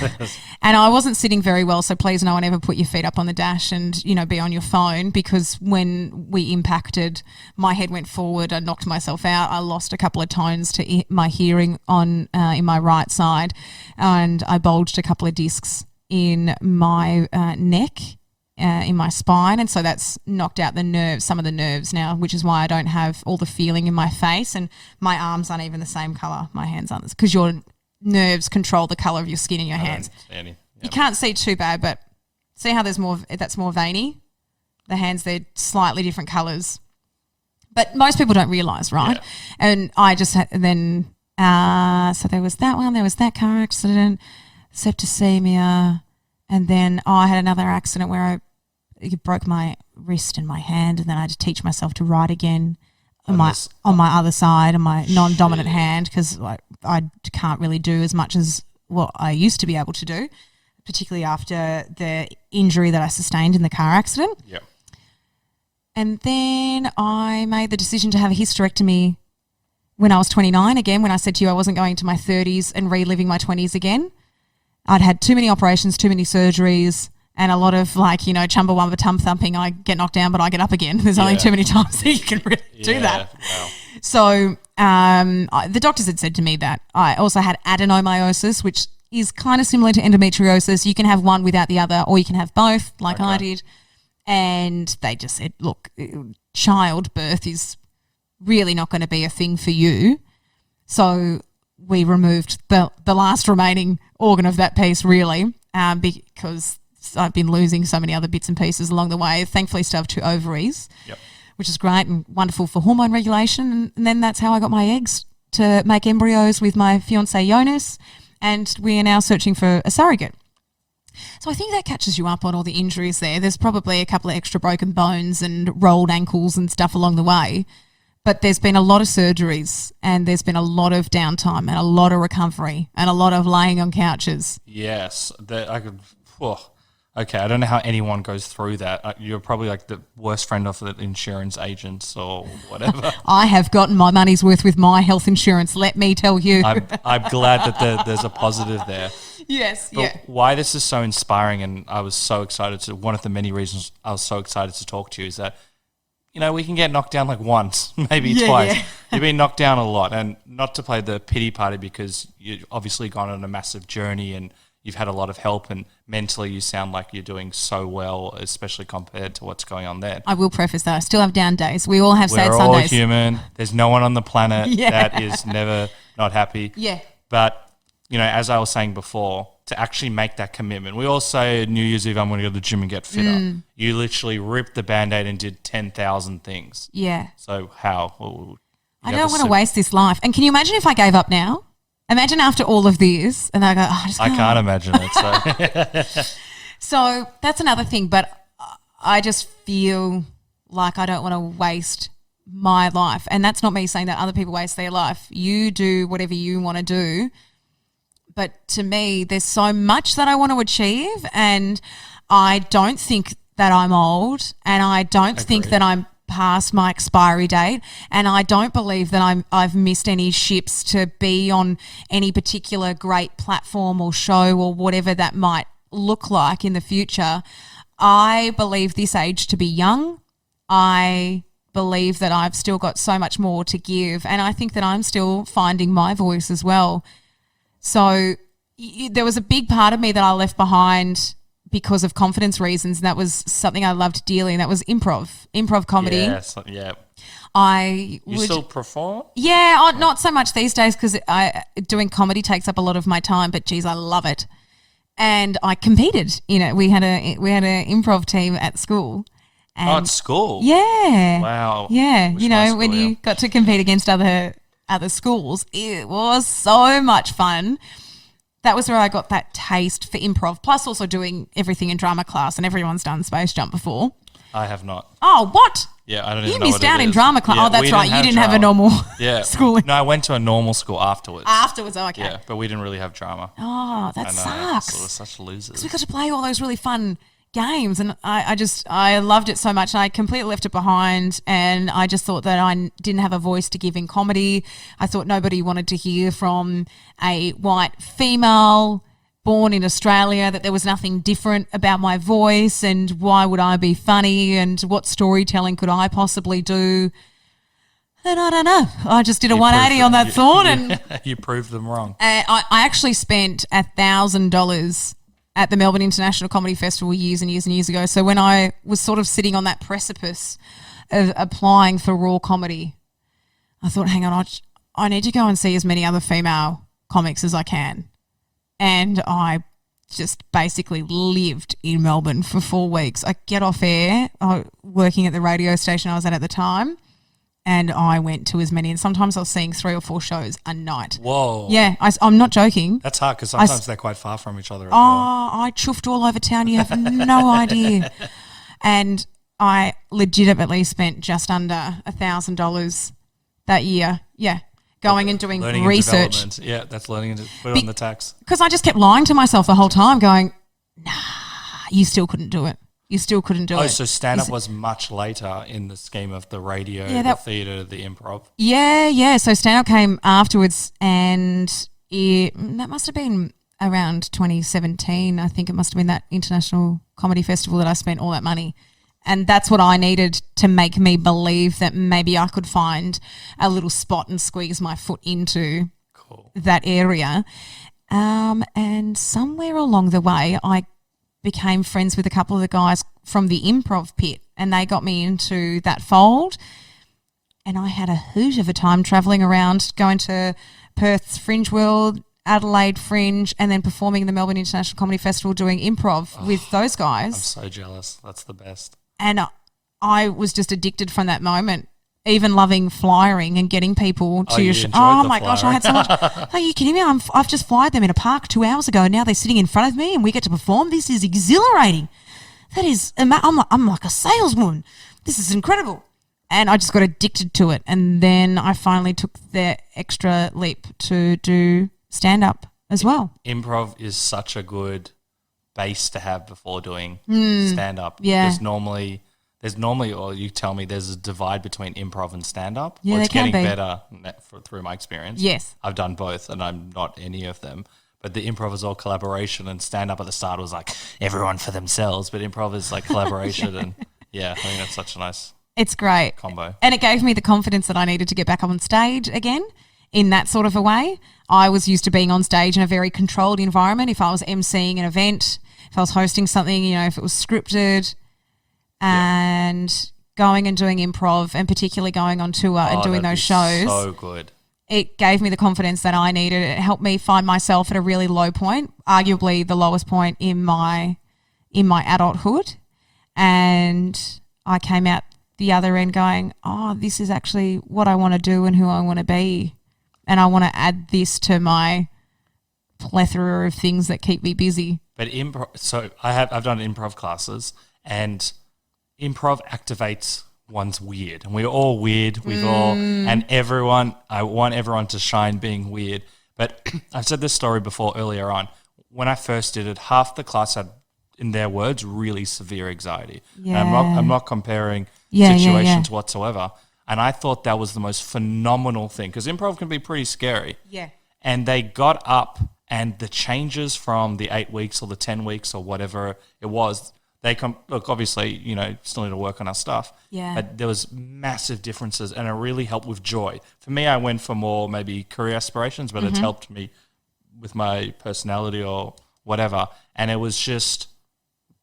S1: And I wasn't sitting very well, so please no one ever put your feet up on the dash and, be on your phone, because when we impacted, my head went forward. I knocked myself out. I lost a couple of tones to my hearing in my right side, and I bulged a couple of discs in my neck, in my spine, and so that's knocked out some of the nerves now, which is why I don't have all the feeling in my face, and my arms aren't even the same colour. My hands aren't, because your nerves control the colour of your skin in your hands. You can't see too bad, but see how that's more veiny? The hands, they're slightly different colours. But most people don't realise, right? Yeah. And I just had, then... so there was that one, there was that car accident, septicemia, and then I had another accident where I broke my wrist and my hand, and then I had to teach myself to write again on my other side, on my non-dominant hand, because I can't really do as much as what I used to be able to do, particularly after the injury that I sustained in the car accident.
S3: Yep.
S1: And then I made the decision to have a hysterectomy when I was 29 again, when I said to you I wasn't going to my 30s and reliving my 20s again. I'd had too many operations, too many surgeries, and a lot of chumbawamba tum thumping. I get knocked down, but I get up again. There's only too many times that you can really do that. Wow. So the doctors had said to me that I also had adenomyosis, which is kind of similar to endometriosis. You can have one without the other, or you can have both, like I did. And they just said, look, childbirth is really not going to be a thing for you. So we removed the last remaining organ of that piece, really, because I've been losing so many other bits and pieces along the way. Thankfully, still have 2 ovaries, which is great and wonderful for hormone regulation. And then that's how I got my eggs to make embryos with my fiancé Jonas, and we are now searching for a surrogate. So I think that catches you up on all the injuries there. There's probably a couple of extra broken bones and rolled ankles and stuff along the way. But there's been a lot of surgeries, and there's been a lot of downtime and a lot of recovery and a lot of laying on couches.
S3: Yes. Okay, I don't know how anyone goes through that. You're probably like the worst friend of the insurance agents or whatever.
S1: I have gotten my money's worth with my health insurance, let me tell you.
S3: I'm glad that there's a positive there.
S1: Yes,
S3: but why this is so inspiring, and I was so excited one of the many reasons I was so excited to talk to you is that, we can get knocked down like once, maybe twice. Yeah. You've been knocked down a lot, and not to play the pity party, because you've obviously gone on a massive journey and you've had a lot of help and mentally you sound like you're doing so well, especially compared to what's going on there.
S1: I will preface that I still have down days. We all have sad
S3: We're
S1: Sundays.
S3: all human. There's no one on the planet
S1: Yeah.
S3: that is never not happy.
S1: Yeah.
S3: But, you know, as I was saying before, to actually make that commitment. We all say New Year's Eve, I'm going to go to the gym and get fitter. You literally ripped the Band-Aid and did 10,000 things.
S1: Yeah.
S3: So how? Well,
S1: I don't want to waste this life. And can you imagine if I gave up now? Imagine after all of this and I go, oh, I
S3: can't imagine it. So.
S1: So that's another thing. But I just feel like I don't want to waste my life. And that's not me saying that other people waste their life. You do whatever you want to do. But to me, there's so much that I want to achieve, and I don't think that I'm old, and I don't think that I'm past my expiry date, and I don't believe that I've missed any ships to be on any particular great platform or show or whatever that might look like in the future. I believe this age to be young. I believe that I've still got so much more to give, and I think that I'm still finding my voice as well. So there was a big part of me that I left behind because of confidence reasons, and that was something I loved dearly, and that was improv comedy.
S3: Yes, yeah.
S1: You
S3: still perform?
S1: Yeah, not so much these days because doing comedy takes up a lot of my time, but geez, I love it. And I competed. You know, we had an improv team at school. And
S3: at school?
S1: Yeah.
S3: Wow.
S1: Yeah.
S3: Which
S1: you know,
S3: school,
S1: when you got to compete against other schools, it was so much fun. That was where I got that taste for improv, plus also doing everything in drama class, and everyone's done Space Jump before.
S3: I have not.
S1: Oh, what?
S3: Yeah, I don't
S1: You
S3: even know what
S1: missed out
S3: it
S1: in
S3: is.
S1: drama class.
S3: Yeah,
S1: oh, that's
S3: we
S1: right. You didn't have a
S3: drama.
S1: normal schooling.
S3: No, I went to a normal school afterwards.
S1: Afterwards, okay.
S3: Yeah, but we didn't really have drama.
S1: Oh, that
S3: I know,
S1: sucks.
S3: so we're such losers.
S1: Because we got to play all those really fun games, and I loved it so much, and I completely left it behind, and I just thought that I didn't have a voice to give in comedy. I thought nobody wanted to hear from a white female born in Australia, that there was nothing different about my voice, and why would I be funny, and what storytelling could I possibly do? And I don't know. I just did a 180 on that thought, and
S3: you proved them wrong.
S1: I actually spent $1,000 at the Melbourne International Comedy Festival years and years and years ago. So when I was sort of sitting on that precipice of applying for Raw Comedy, I thought, hang on, I need to go and see as many other female comics as I can. And I just basically lived in Melbourne for 4 weeks. I get off air, working at the radio station I was at the time, and I went to as many. And sometimes I was seeing 3 or 4 shows a night.
S3: Whoa.
S1: Yeah, I'm not joking.
S3: That's hard because sometimes they're quite far from each other as well.
S1: I chuffed all over town. You have no idea. And I legitimately spent just under $1,000 that year. Yeah. Going and doing
S3: learning
S1: research.
S3: And yeah, that's learning and put it on the tax.
S1: Because I just kept lying to myself the whole time going, nah, you still couldn't do it. You still couldn't do it.
S3: Oh, so stand-up was much later in the scheme of the radio, the theatre, the improv.
S1: Yeah. So stand-up came afterwards, and that must have been around 2017. I think it must have been that International Comedy Festival that I spent all that money. And that's what I needed to make me believe that maybe I could find a little spot and squeeze my foot into that area. And somewhere along the way, I became friends with a couple of the guys from the improv pit, and they got me into that fold. And I had a hoot of a time travelling around, going to Perth's Fringe World, Adelaide Fringe, and then performing in the Melbourne International Comedy Festival doing improv with those guys.
S3: I'm so jealous. That's the best.
S1: And I was just addicted from that moment, even loving flyering and getting people to
S3: oh
S1: my gosh, I had so much. Are you kidding me? I've just flyed them in a park 2 hours ago, and now they're sitting in front of me and we get to perform. This is exhilarating. That is, I'm like a saleswoman. This is incredible. And I just got addicted to it. And then I finally took the extra leap to do stand-up as well.
S3: Improv is such a good base to have before doing stand-up.
S1: Yeah.
S3: There's normally, or you tell me, there's a divide between improv and stand-up.
S1: Yeah,
S3: it's
S1: there can
S3: getting
S1: be.
S3: better through my experience.
S1: Yes.
S3: I've done both, and I'm not any of them. But the improv is all collaboration, and stand-up at the start was like everyone for themselves, but improv is like collaboration. And I think that's such a nice
S1: It's great.
S3: combo.
S1: And it gave me the confidence that I needed to get back on stage again in that sort of a way. I was used to being on stage in a very controlled environment. If I was emceeing an event, if I was hosting something, if it was scripted, and going and doing improv, and particularly going on tour and doing those shows.
S3: So good.
S1: It gave me the confidence that I needed. It helped me find myself at a really low point, arguably the lowest point in my adulthood. And I came out the other end going, this is actually what I want to do and who I want to be. And I want to add this to my plethora of things that keep me busy.
S3: But so I've done improv classes, and improv activates one's weird, and we're all weird. I want everyone to shine being weird. But I've said this story before earlier on. When I first did it, half the class had, in their words, really severe anxiety.
S1: Yeah.
S3: And I'm not comparing situations whatsoever. And I thought that was the most phenomenal thing, because improv can be pretty scary.
S1: Yeah.
S3: And they got up, and the changes from the 8 weeks or the 10 weeks or whatever it was, look, obviously, still need to work on our stuff.
S1: Yeah.
S3: But there was massive differences, and it really helped with joy. For me, I went for more maybe career aspirations, but it's helped me with my personality or whatever. And it was just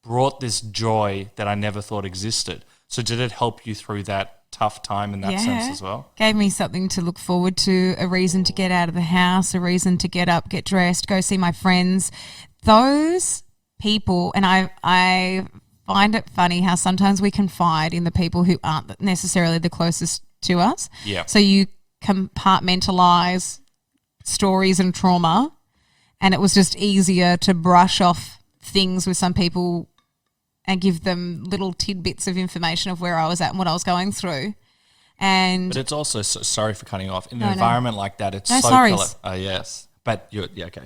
S3: brought this joy that I never thought existed. So did it help you through that tough time in that sense as well?
S1: Gave me something to look forward to, a reason to get out of the house, a reason to get up, get dressed, go see my friends. Those people, and I find it funny how sometimes we confide in the people who aren't necessarily the closest to us.
S3: Yeah.
S1: So you compartmentalize stories and trauma, and it was just easier to brush off things with some people and give them little tidbits of information of where I was at and what I was going through. And
S3: but it's also, sorry for cutting off, in an environment like that, it's yes. But okay.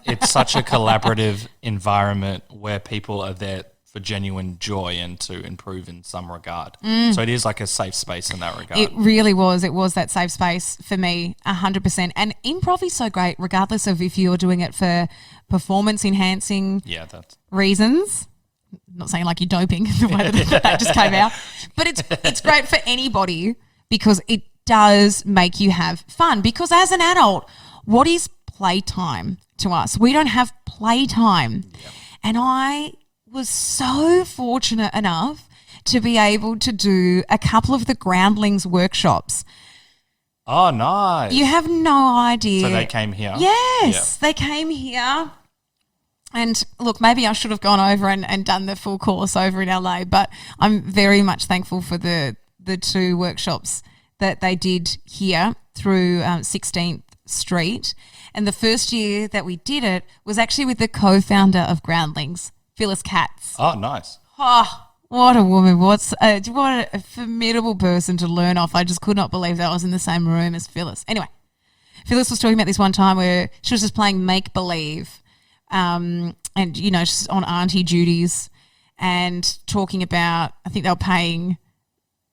S3: It's such a collaborative environment where people are there for genuine joy and to improve in some regard. So it is like a safe space in that regard.
S1: It really was. It was that safe space for me, 100%. And improv is so great, regardless of if you're doing it for performance enhancing reasons. I'm not saying like you're doping the way that just came out, but it's great for anybody because it does make you have fun. Because as an adult, what is playtime to us? We don't have playtime. Yep. And I was so fortunate enough to be able to do a couple of the Groundlings workshops.
S3: Oh, nice.
S1: You have no idea.
S3: So they came here?
S1: Yes, they came here. And look, maybe I should have gone over and done the full course over in LA, but I'm very much thankful for the 2 workshops that they did here through 16th Street. And the first year that we did it was actually with the co-founder of Groundlings, Phyllis Katz.
S3: Oh, nice.
S1: Oh, what a woman. What a formidable person to learn off. I just could not believe that I was in the same room as Phyllis. Anyway, Phyllis was talking about this one time where she was just playing make-believe. And, just on auntie duties and talking about, I think they were paying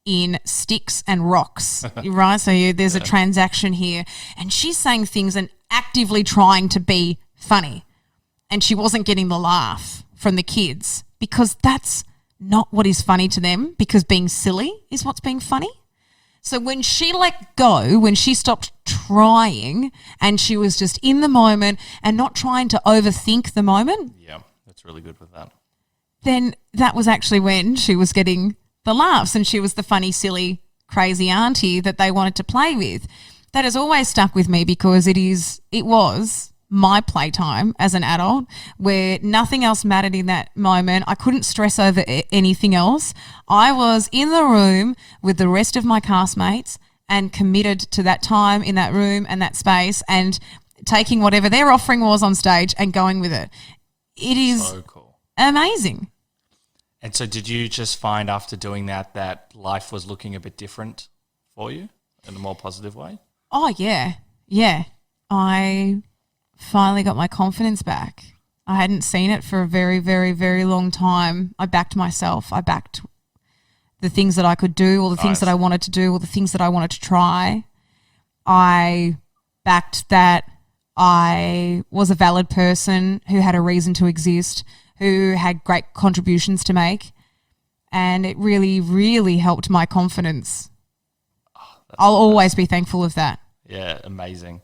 S1: in sticks and rocks, right? So there's a transaction here. And she's saying things and actively trying to be funny. And she wasn't getting the laugh from the kids because that's not what is funny to them, because being silly is what's being funny. So when she let go, when she stopped trying and she was just in the moment and not trying to overthink the moment.
S3: Yeah, that's really good with that.
S1: Then that was actually when she was getting the laughs and she was the funny, silly, crazy auntie that they wanted to play with. That has always stuck with me because it was my playtime as an adult where nothing else mattered in that moment. I couldn't stress over anything else. I was in the room with the rest of my castmates and committed to that time in that room and that space and taking whatever their offering was on stage and going with it. It is
S3: so cool.
S1: Amazing.
S3: And so did you just find after doing that life was looking a bit different for you in a more positive way?
S1: Oh, yeah. Yeah. I finally got my confidence back. I hadn't seen it for a very, very, very long time. I backed myself. I backed the things that I could do, or the things that I wanted to do, or the things that I wanted to try. I backed that I was a valid person who had a reason to exist, who had great contributions to make. And it really, really helped my confidence. I'll always be thankful of that.
S3: Yeah, amazing.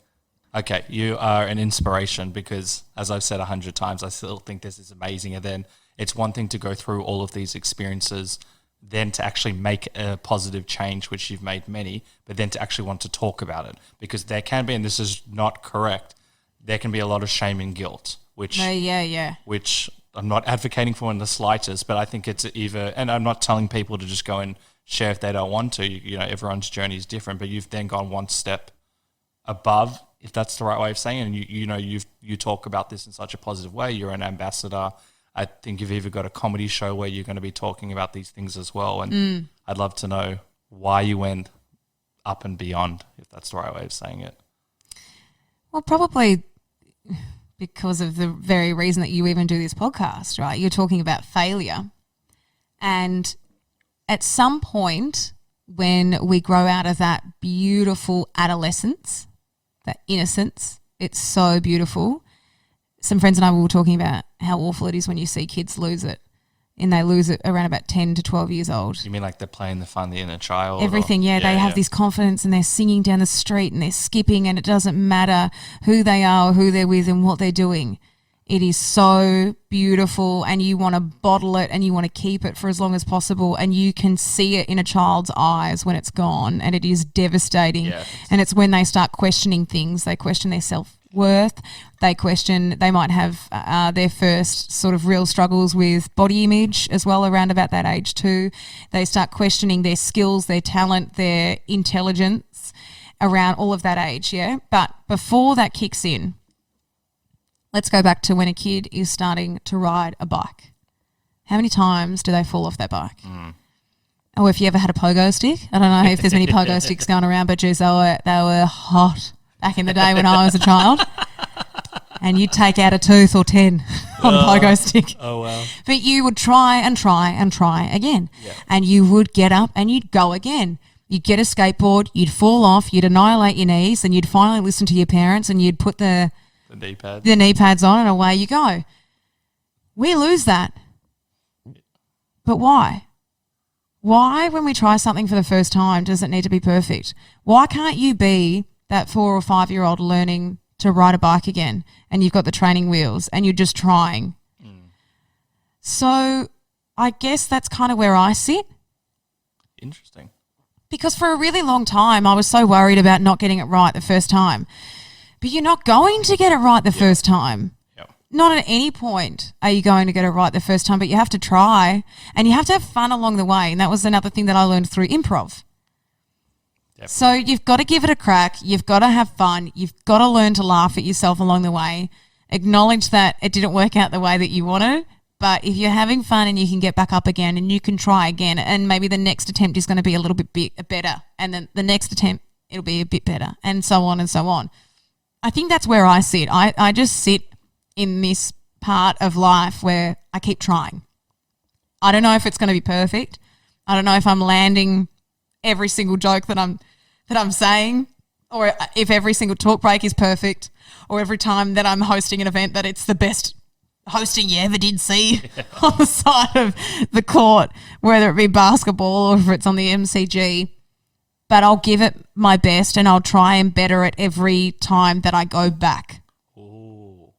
S3: Okay, you are an inspiration because, as I've said 100 times, I still think this is amazing. And then it's one thing to go through all of these experiences, then to actually make a positive change, which you've made many, but then to actually want to talk about it. Because there can be, and this is not correct, there can be a lot of shame and guilt, which which I'm not advocating for in the slightest, but I think it's either, and I'm not telling people to just go and share if they don't want to. You know, everyone's journey is different, but you've then gone one step above, if that's the right way of saying it, and you talk about this in such a positive way. You're an ambassador. I think you've even got a comedy show where you're going to be talking about these things as well. And I'd love to know why you went up and beyond, if that's the right way of saying it.
S1: Well, probably because of the very reason that you even do this podcast, right? You're talking about failure. And at some point when we grow out of that beautiful adolescence, that innocence, it's so beautiful. Some friends and I were talking about how awful it is when you see kids lose it, and they lose it around about 10 to 12 years old.
S3: You mean like they're playing the fun, the inner child?
S1: Everything, they have this confidence and they're singing down the street and they're skipping, and it doesn't matter who they are or who they're with and what they're doing. It is so beautiful, and you want to bottle it and you want to keep it for as long as possible, and you can see it in a child's eyes when it's gone, and it is devastating. Yeah. And it's when they start questioning things. They question their self-worth. They might have their first sort of real struggles with body image as well around about that age too. They start questioning their skills, their talent, their intelligence around all of that age, yeah? But before that kicks in, let's go back to when a kid is starting to ride a bike. How many times do they fall off that bike? Or if you ever had a pogo stick. I don't know if there's many pogo sticks going around, but geez, they were hot back in the day when I was a child. And you'd take out a tooth or 10 on a pogo stick.
S3: Oh, wow.
S1: But you would try and try and try again.
S3: Yeah.
S1: And you would get up and you'd go again. You'd get a skateboard, you'd fall off, you'd annihilate your knees, and you'd finally listen to your parents and you'd put the knee pads on, and away you go. We lose that. But why? Why, when we try something for the first time, does it need to be perfect? Why can't you be that 4 or 5-year-old learning to ride a bike again, and you've got the training wheels and you're just trying? So I guess that's kind of where I sit.
S3: Interesting. Because
S1: for a really long time I was so worried about not getting it right the first time. But you're not going to get it right the first time. Yep. Not at any point are you going to get it right the first time, but you have to try, and you have to have fun along the way. And that was another thing that I learned through improv. Yep. So you've got to give it a crack. You've got to have fun. You've got to learn to laugh at yourself along the way. Acknowledge that it didn't work out the way that you wanted. But if you're having fun and you can get back up again and you can try again, and maybe the next attempt is going to be a little bit better, and then the next attempt it'll be a bit better, and so on and so on. I think that's where I sit. I just sit in this part of life where I keep trying. I don't know if it's going to be perfect. I don't know if I'm landing every single joke that I'm saying, or if every single talk break is perfect, or every time that I'm hosting an event that it's the best hosting you ever did see on the side of the court, whether it be basketball or if it's on the MCG. But I'll give it my best, and I'll try and better it every time that I go back.
S3: Ooh.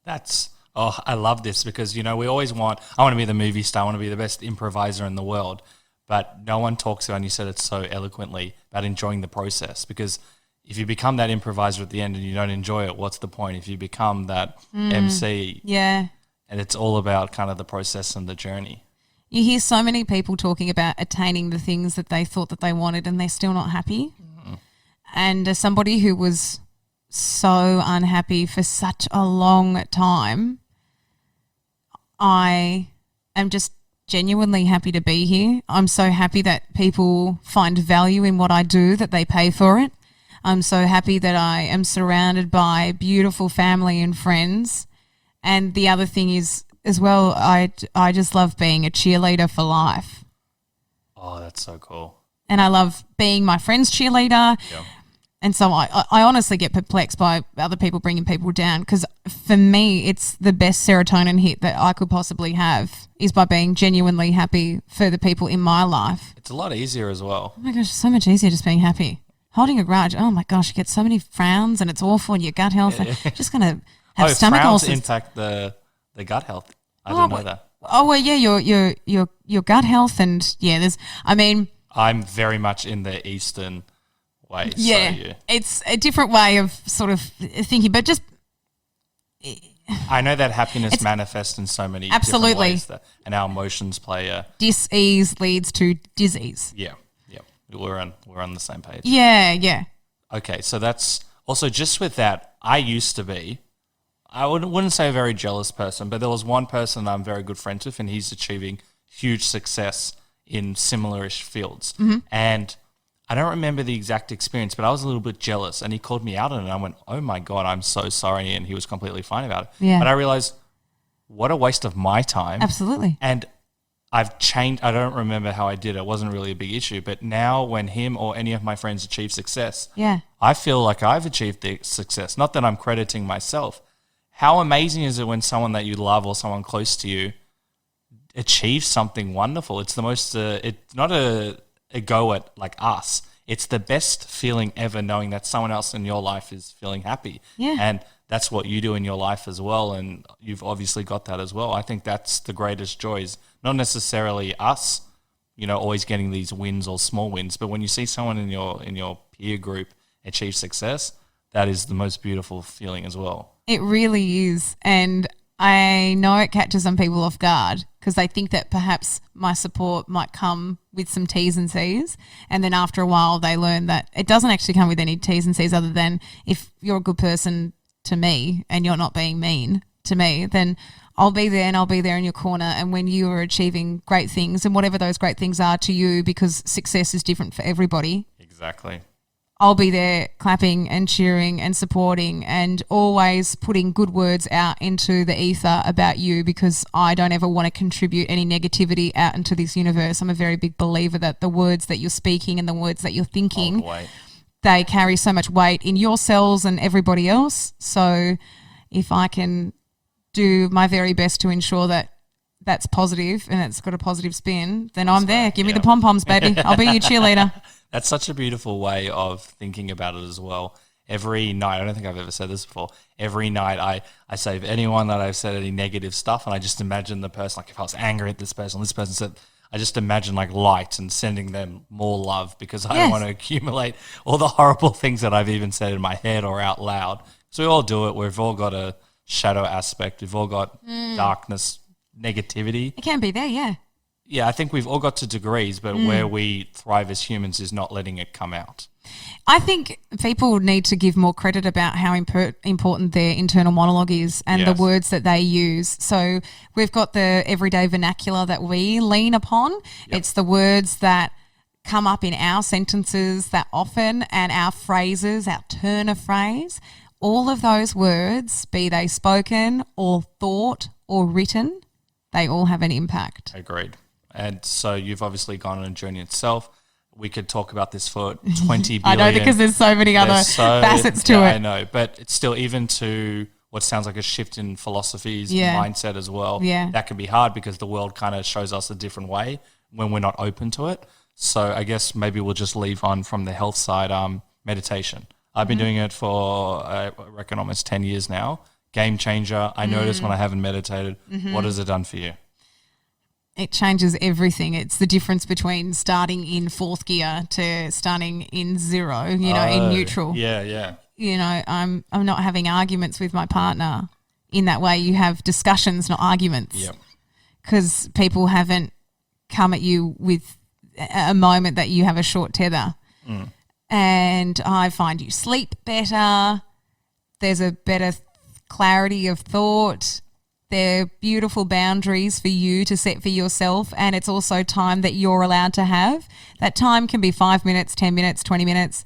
S3: I love this because, we always I want to be the movie star, I want to be the best improviser in the world, but no one talks about, and you said it so eloquently, about enjoying the process, because if you become that improviser at the end and you don't enjoy it, what's the point? If you become that MC, and it's all about kind of the process and the journey.
S1: You hear so many people talking about attaining the things that they thought that they wanted, and they're still not happy. And as somebody who was so unhappy for such a long time, I am just genuinely happy to be here. I'm so happy that people find value in what I do, that they pay for it. I'm so happy that I am surrounded by beautiful family and friends. And the other thing is, as well, I just love being a cheerleader for life.
S3: Oh, that's so cool.
S1: And I love being my friend's cheerleader. Yeah. And so I honestly get perplexed by other people bringing people down, because for me it's the best serotonin hit that I could possibly have is by being genuinely happy for the people in my life.
S3: It's a lot easier as well.
S1: Oh my gosh, so much easier just being happy. holding a grudge, oh my gosh, you get so many frowns and it's awful and your gut health. Just going to have stomach
S3: frowns
S1: ulcers.
S3: impact the gut health. I didn't know that.
S1: Oh well, yeah, your gut health and
S3: I'm very much in the Eastern way.
S1: Yeah,
S3: so
S1: it's a different way of sort of thinking, but just
S3: I know that happiness manifests in so many
S1: absolutely
S3: different ways, and our emotions play a
S1: dis-ease leads to disease.
S3: Yeah. We're on the same page.
S1: Yeah.
S3: Okay, so that's also just with that. I used to be, I wouldn't say a very jealous person, but there was one person I'm very good friends with, and he's achieving huge success in similar-ish fields.
S1: Mm-hmm.
S3: And I don't remember the exact experience, but I was a little bit jealous, and he called me out on it, and I went, oh my God, I'm so sorry, and he was completely fine about it.
S1: Yeah.
S3: But I realized, what a waste of my time.
S1: Absolutely.
S3: And I've changed. I don't remember how I did it. It wasn't really a big issue. But now when him or any of my friends achieve success, I feel like I've achieved the success. Not that I'm crediting myself. How amazing is it when someone that you love or someone close to you achieves something wonderful? It's the most, it's not a go at like us. It's the best feeling ever, knowing that someone else in your life is feeling happy.
S1: Yeah.
S3: And that's what you do in your life as well. And you've obviously got that as well. I think that's the greatest joys. Not necessarily us, always getting these wins or small wins, but when you see someone in your peer group achieve success, that is the most beautiful feeling as well.
S1: It really is. And I know it catches some people off guard because they think that perhaps my support might come with some T's and C's. And then after a while, they learn that it doesn't actually come with any T's and C's other than if you're a good person to me and you're not being mean to me, then I'll be there and I'll be there in your corner. And when you are achieving great things and whatever those great things are to you, because success is different for everybody.
S3: Exactly.
S1: I'll be there clapping and cheering and supporting and always putting good words out into the ether about you because I don't ever want to contribute any negativity out into this universe. I'm a very big believer that the words that you're speaking and the words that you're thinking, they carry so much weight in your cells and everybody else. So if I can do my very best to ensure that that's positive and it's got a positive spin, then I'm there. Give me the pom-poms, baby. I'll be your cheerleader.
S3: That's such a beautiful way of thinking about it as well. Every night, I don't think I've ever said this before, every night I save anyone that I've said any negative stuff and I just imagine the person, like if I was angry at this person said, I just imagine like light and sending them more love because I don't want to accumulate all the horrible things that I've even said in my head or out loud. So we all do it. We've all got a shadow aspect. We've all got darkness, negativity.
S1: It can be there, yeah.
S3: Yeah, I think we've all got to degrees, but where we thrive as humans is not letting it come out.
S1: I think people need to give more credit about how important their internal monologue is and the words that they use. So we've got the everyday vernacular that we lean upon. Yep. It's the words that come up in our sentences that often and our phrases, our turn of phrase. All of those words, be they spoken or thought or written, they all have an impact.
S3: Agreed. And so you've obviously gone on a journey itself. We could talk about this for 20 billion.
S1: I know, because there's so many other facets to it.
S3: I know, but it's still, even to what sounds like a shift in philosophies, mindset as well, that can be hard because the world kind of shows us a different way when we're not open to it. So I guess maybe we'll just leave on from the health side, meditation. I've been doing it for, I reckon, almost 10 years now. Game changer. I notice when I haven't meditated. What has it done for you?
S1: It changes everything. It's the difference between starting in fourth gear to starting in zero, in neutral.
S3: Yeah.
S1: I'm not having arguments with my partner in that way. You have discussions, not arguments.
S3: Yep.
S1: Because people haven't come at you with a moment that you have a short tether. And I find you sleep better. There's a better clarity of thought. They're beautiful boundaries for you to set for yourself, and it's also time that you're allowed to have. That time can be 5 minutes, 10 minutes, 20 minutes.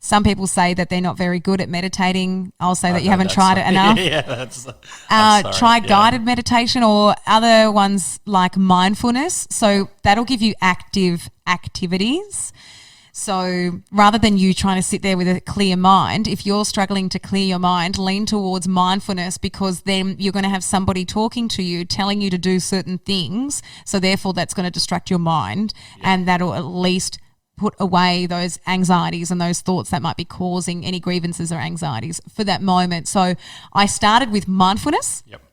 S1: Some people say that they're not very good at meditating. I'll say that you haven't tried it enough. Try guided meditation or other ones like mindfulness. So that'll give you active activities. So rather than you trying to sit there with a clear mind, if you're struggling to clear your mind, lean towards mindfulness, because then you're going to have somebody talking to you, telling you to do certain things. So therefore that's going to distract your mind, and that'll at least put away those anxieties and those thoughts that might be causing any grievances or anxieties for that moment. So I started with mindfulness.
S3: Yep.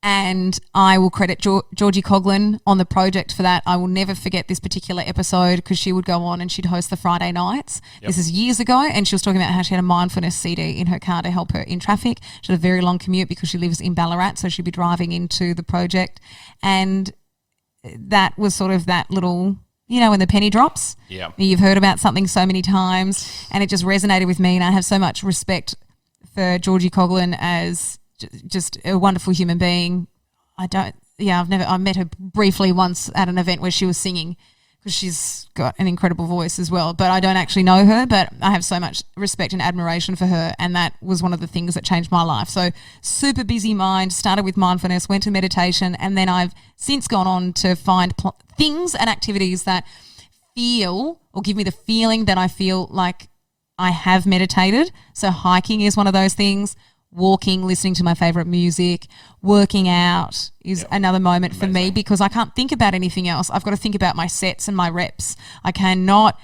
S1: And I will credit Georgie Coughlin on the project for that. I will never forget this particular episode because she would go on and she'd host the Friday nights. Yep. This is years ago, and she was talking about how she had a mindfulness CD in her car to help her in traffic. She had a very long commute because she lives in Ballarat, so she'd be driving into the project. And that was sort of that little, when the penny drops.
S3: Yeah.
S1: You've heard about something so many times and it just resonated with me, and I have so much respect for Georgie Coughlin as just a wonderful human being. I met her briefly once at an event where she was singing because she's got an incredible voice as well, but I don't actually know her, but I have so much respect and admiration for her, and that was one of the things that changed my life. So super busy mind, started with mindfulness, went to meditation, and then I've since gone on to find things and activities that feel or give me the feeling that I feel like I have meditated. So hiking is one of those things. Walking, listening to my favourite music, working out is another moment for me because I can't think about anything else. I've got to think about my sets and my reps. I cannot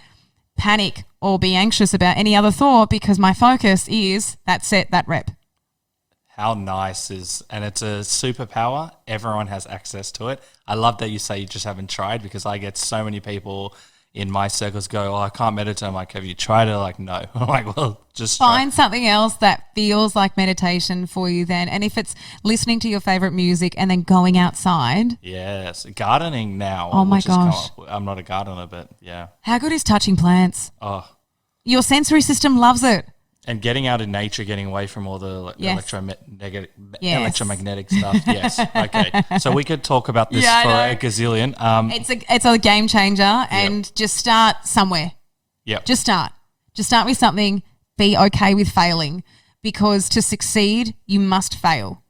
S1: panic or be anxious about any other thought because my focus is that set, that rep.
S3: How nice and it's a superpower. Everyone has access to it. I love that you say you just haven't tried because I get so many people in my circles go, I can't meditate. I'm like, have you tried it? Like, no. I'm like, well, just
S1: find something else that feels like meditation for you then. And if it's listening to your favourite music and then going outside.
S3: Yes. Gardening now.
S1: Oh my gosh.
S3: I'm not a gardener, but yeah.
S1: How good is touching plants?
S3: Oh.
S1: Your sensory system loves it.
S3: And getting out in nature, getting away from all the electromagnetic stuff. Yes. Okay. So we could talk about this for a gazillion.
S1: It's a game changer, and just start somewhere.
S3: Yep.
S1: Just start with something. Be okay with failing, because to succeed, you must fail.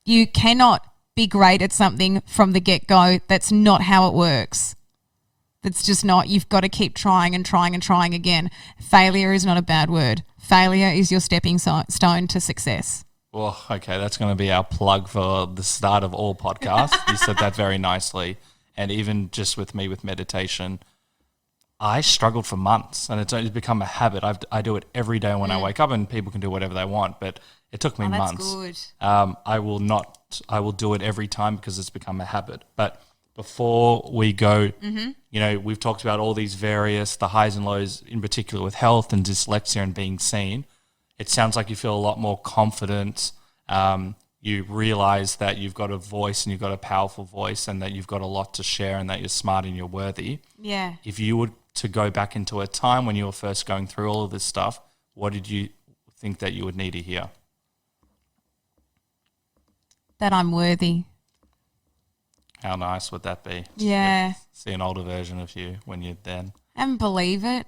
S1: You cannot be great at something from the get-go. That's not how it works. That's just not. You've got to keep trying and trying and trying again. Failure is not a bad word. Failure is your stepping stone to success.
S3: Well, okay, that's going to be our plug for the start of all podcasts. You said that very nicely. And even just with me with meditation, I struggled for months, and it's become a habit. I do it every day when I wake up, and people can do whatever they want, but it took me months.
S1: That's good.
S3: I will do it every time because it's become a habit. But before we go, we've talked about all these the highs and lows, in particular with health and dyslexia and being seen. It sounds like you feel a lot more confident. You realize that you've got a voice and you've got a powerful voice and that you've got a lot to share and that you're smart and you're worthy.
S1: Yeah.
S3: If you were to go back into a time when you were first going through all of this stuff, what did you think that you would need to hear?
S1: That I'm worthy.
S3: How nice would that be?
S1: Yeah.
S3: See an older version of you when you're then.
S1: And believe it.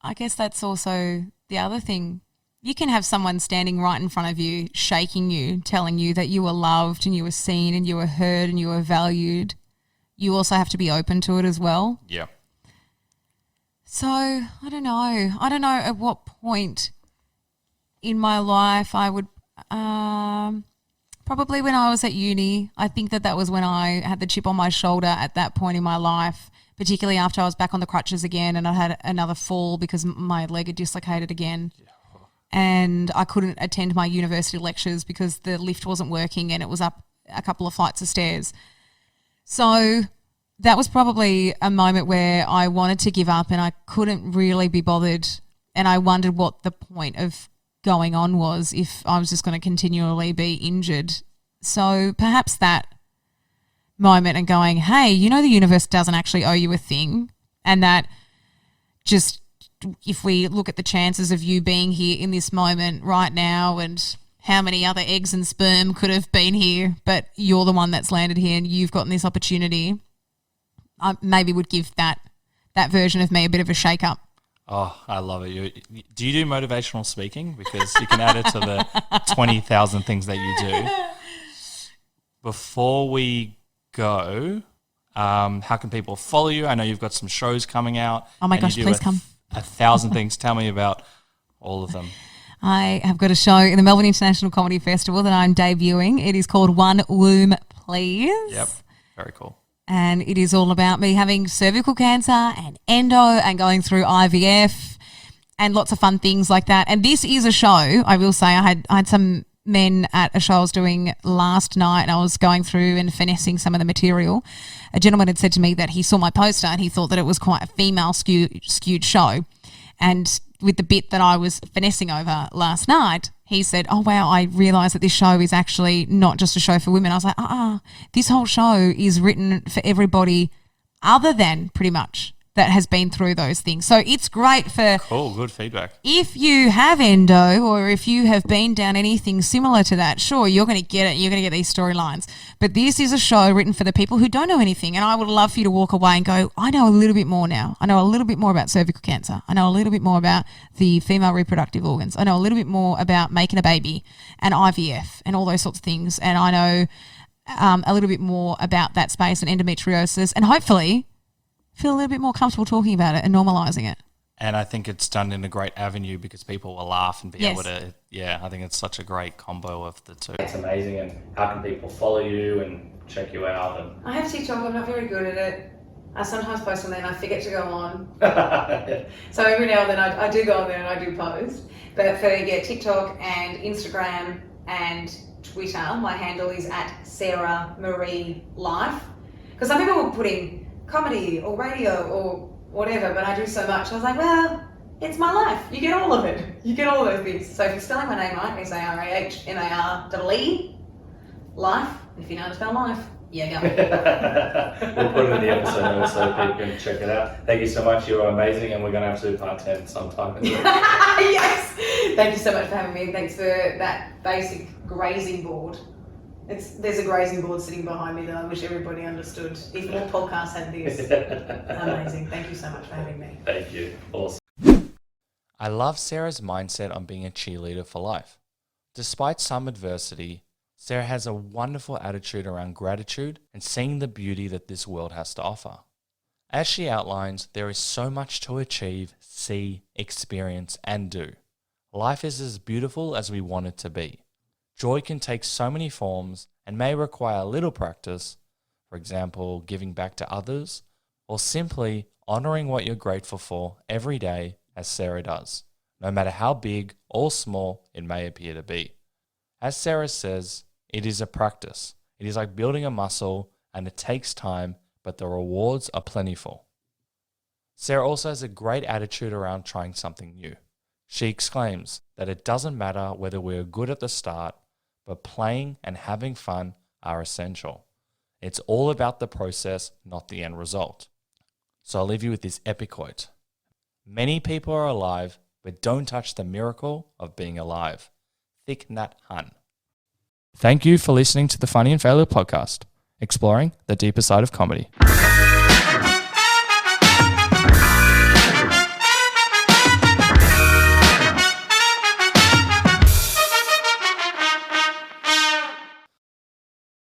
S1: I guess that's also the other thing. You can have someone standing right in front of you, shaking you, telling you that you were loved and you were seen and you were heard and you were valued. You also have to be open to it as well.
S3: Yeah.
S1: So, I don't know. I don't know at what point in my life I would probably when I was at uni. I think that was when I had the chip on my shoulder at that point in my life, particularly after I was back on the crutches again and I had another fall because my leg had dislocated again. Yeah. And I couldn't attend my university lectures because the lift wasn't working and it was up a couple of flights of stairs. So that was probably a moment where I wanted to give up and I couldn't really be bothered, and I wondered what the point of going on was if I was just going to continually be injured. So perhaps that moment and going, hey, the universe doesn't actually owe you a thing, and that just if we look at the chances of you being here in this moment right now and how many other eggs and sperm could have been here, but you're the one that's landed here and you've gotten this opportunity, I maybe would give that version of me a bit of a shake-up.
S3: Oh, I love it. Do you do motivational speaking? Because you can add it to the 20,000 things that you do. Before we go, how can people follow you? I know you've got some shows coming out.
S1: Oh my gosh, please come.
S3: 1,000 things. Tell me about all of them.
S1: I have got a show in the Melbourne International Comedy Festival that I'm debuting. It is called One Womb Please.
S3: Yep, very cool.
S1: and it is all about me having cervical cancer and endo and going through IVF and lots of fun things like that. And this is a show, I will say, I had some men at a show I was doing last night, and I was going through and finessing some of the material. A gentleman had said to me that he saw my poster and he thought that it was quite a female skewed show. And with the bit that I was finessing over last night, he said, oh, wow, I realised that this show is actually not just a show for women. I was like, this whole show is written for everybody other than pretty much that has been through those things. So it's great for...
S3: Cool, good feedback.
S1: If you have endo or if you have been down anything similar to that, sure, you're going to get it. You're going to get these storylines. But this is a show written for the people who don't know anything. And I would love for you to walk away and go, I know a little bit more now. I know a little bit more about cervical cancer. I know a little bit more about the female reproductive organs. I know a little bit more about making a baby and IVF and all those sorts of things. And I know a little bit more about that space and endometriosis, and hopefully feel a little bit more comfortable talking about it and normalising it.
S3: And I think it's done in a great avenue because people will laugh and be able to, I think it's such a great combo of the two.
S2: It's amazing. And how can people follow you and check you out? And
S1: I have TikTok. I'm not very good at it. I sometimes post on there and I forget to go on. So every now and then I do go on there and I do post. But for TikTok and Instagram and Twitter, my handle is at Sarah Maree Life. Because some people will put in comedy or radio or whatever, but I do so much. I was like, well, it's my life. You get all of it. You get all of those things. So if you're spelling my name right, SARAHMAREE, life. If you know how to spell life, yeah, go.
S2: We'll put it in the episode notes so people can check it out. Thank you so much. You're amazing, and we're going to have to do part 10 sometime.
S1: Yes. Thank you so much for having me. Thanks for that basic grazing board. There's a grazing board sitting behind me that I wish everybody understood. If more podcasts had this. Amazing. Thank you so much for having me.
S2: Thank you. Awesome.
S3: I love Sarah's mindset on being a cheerleader for life. Despite some adversity, Sarah has a wonderful attitude around gratitude and seeing the beauty that this world has to offer. As she outlines, there is so much to achieve, see, experience, and do. Life is as beautiful as we want it to be. Joy can take so many forms and may require a little practice, for example, giving back to others, or simply honouring what you're grateful for every day, as Sarah does, no matter how big or small it may appear to be. As Sarah says, it is a practice. It is like building a muscle, and it takes time, but the rewards are plentiful. Sarah also has a great attitude around trying something new. She exclaims that it doesn't matter whether we're good at the start, but playing and having fun are essential. It's all about the process, not the end result. So I'll leave you with this epic quote. Many people are alive, but don't touch the miracle of being alive. Thich Nhat Hanh. Thank you for listening to the Funny and Failure podcast, exploring the deeper side of comedy.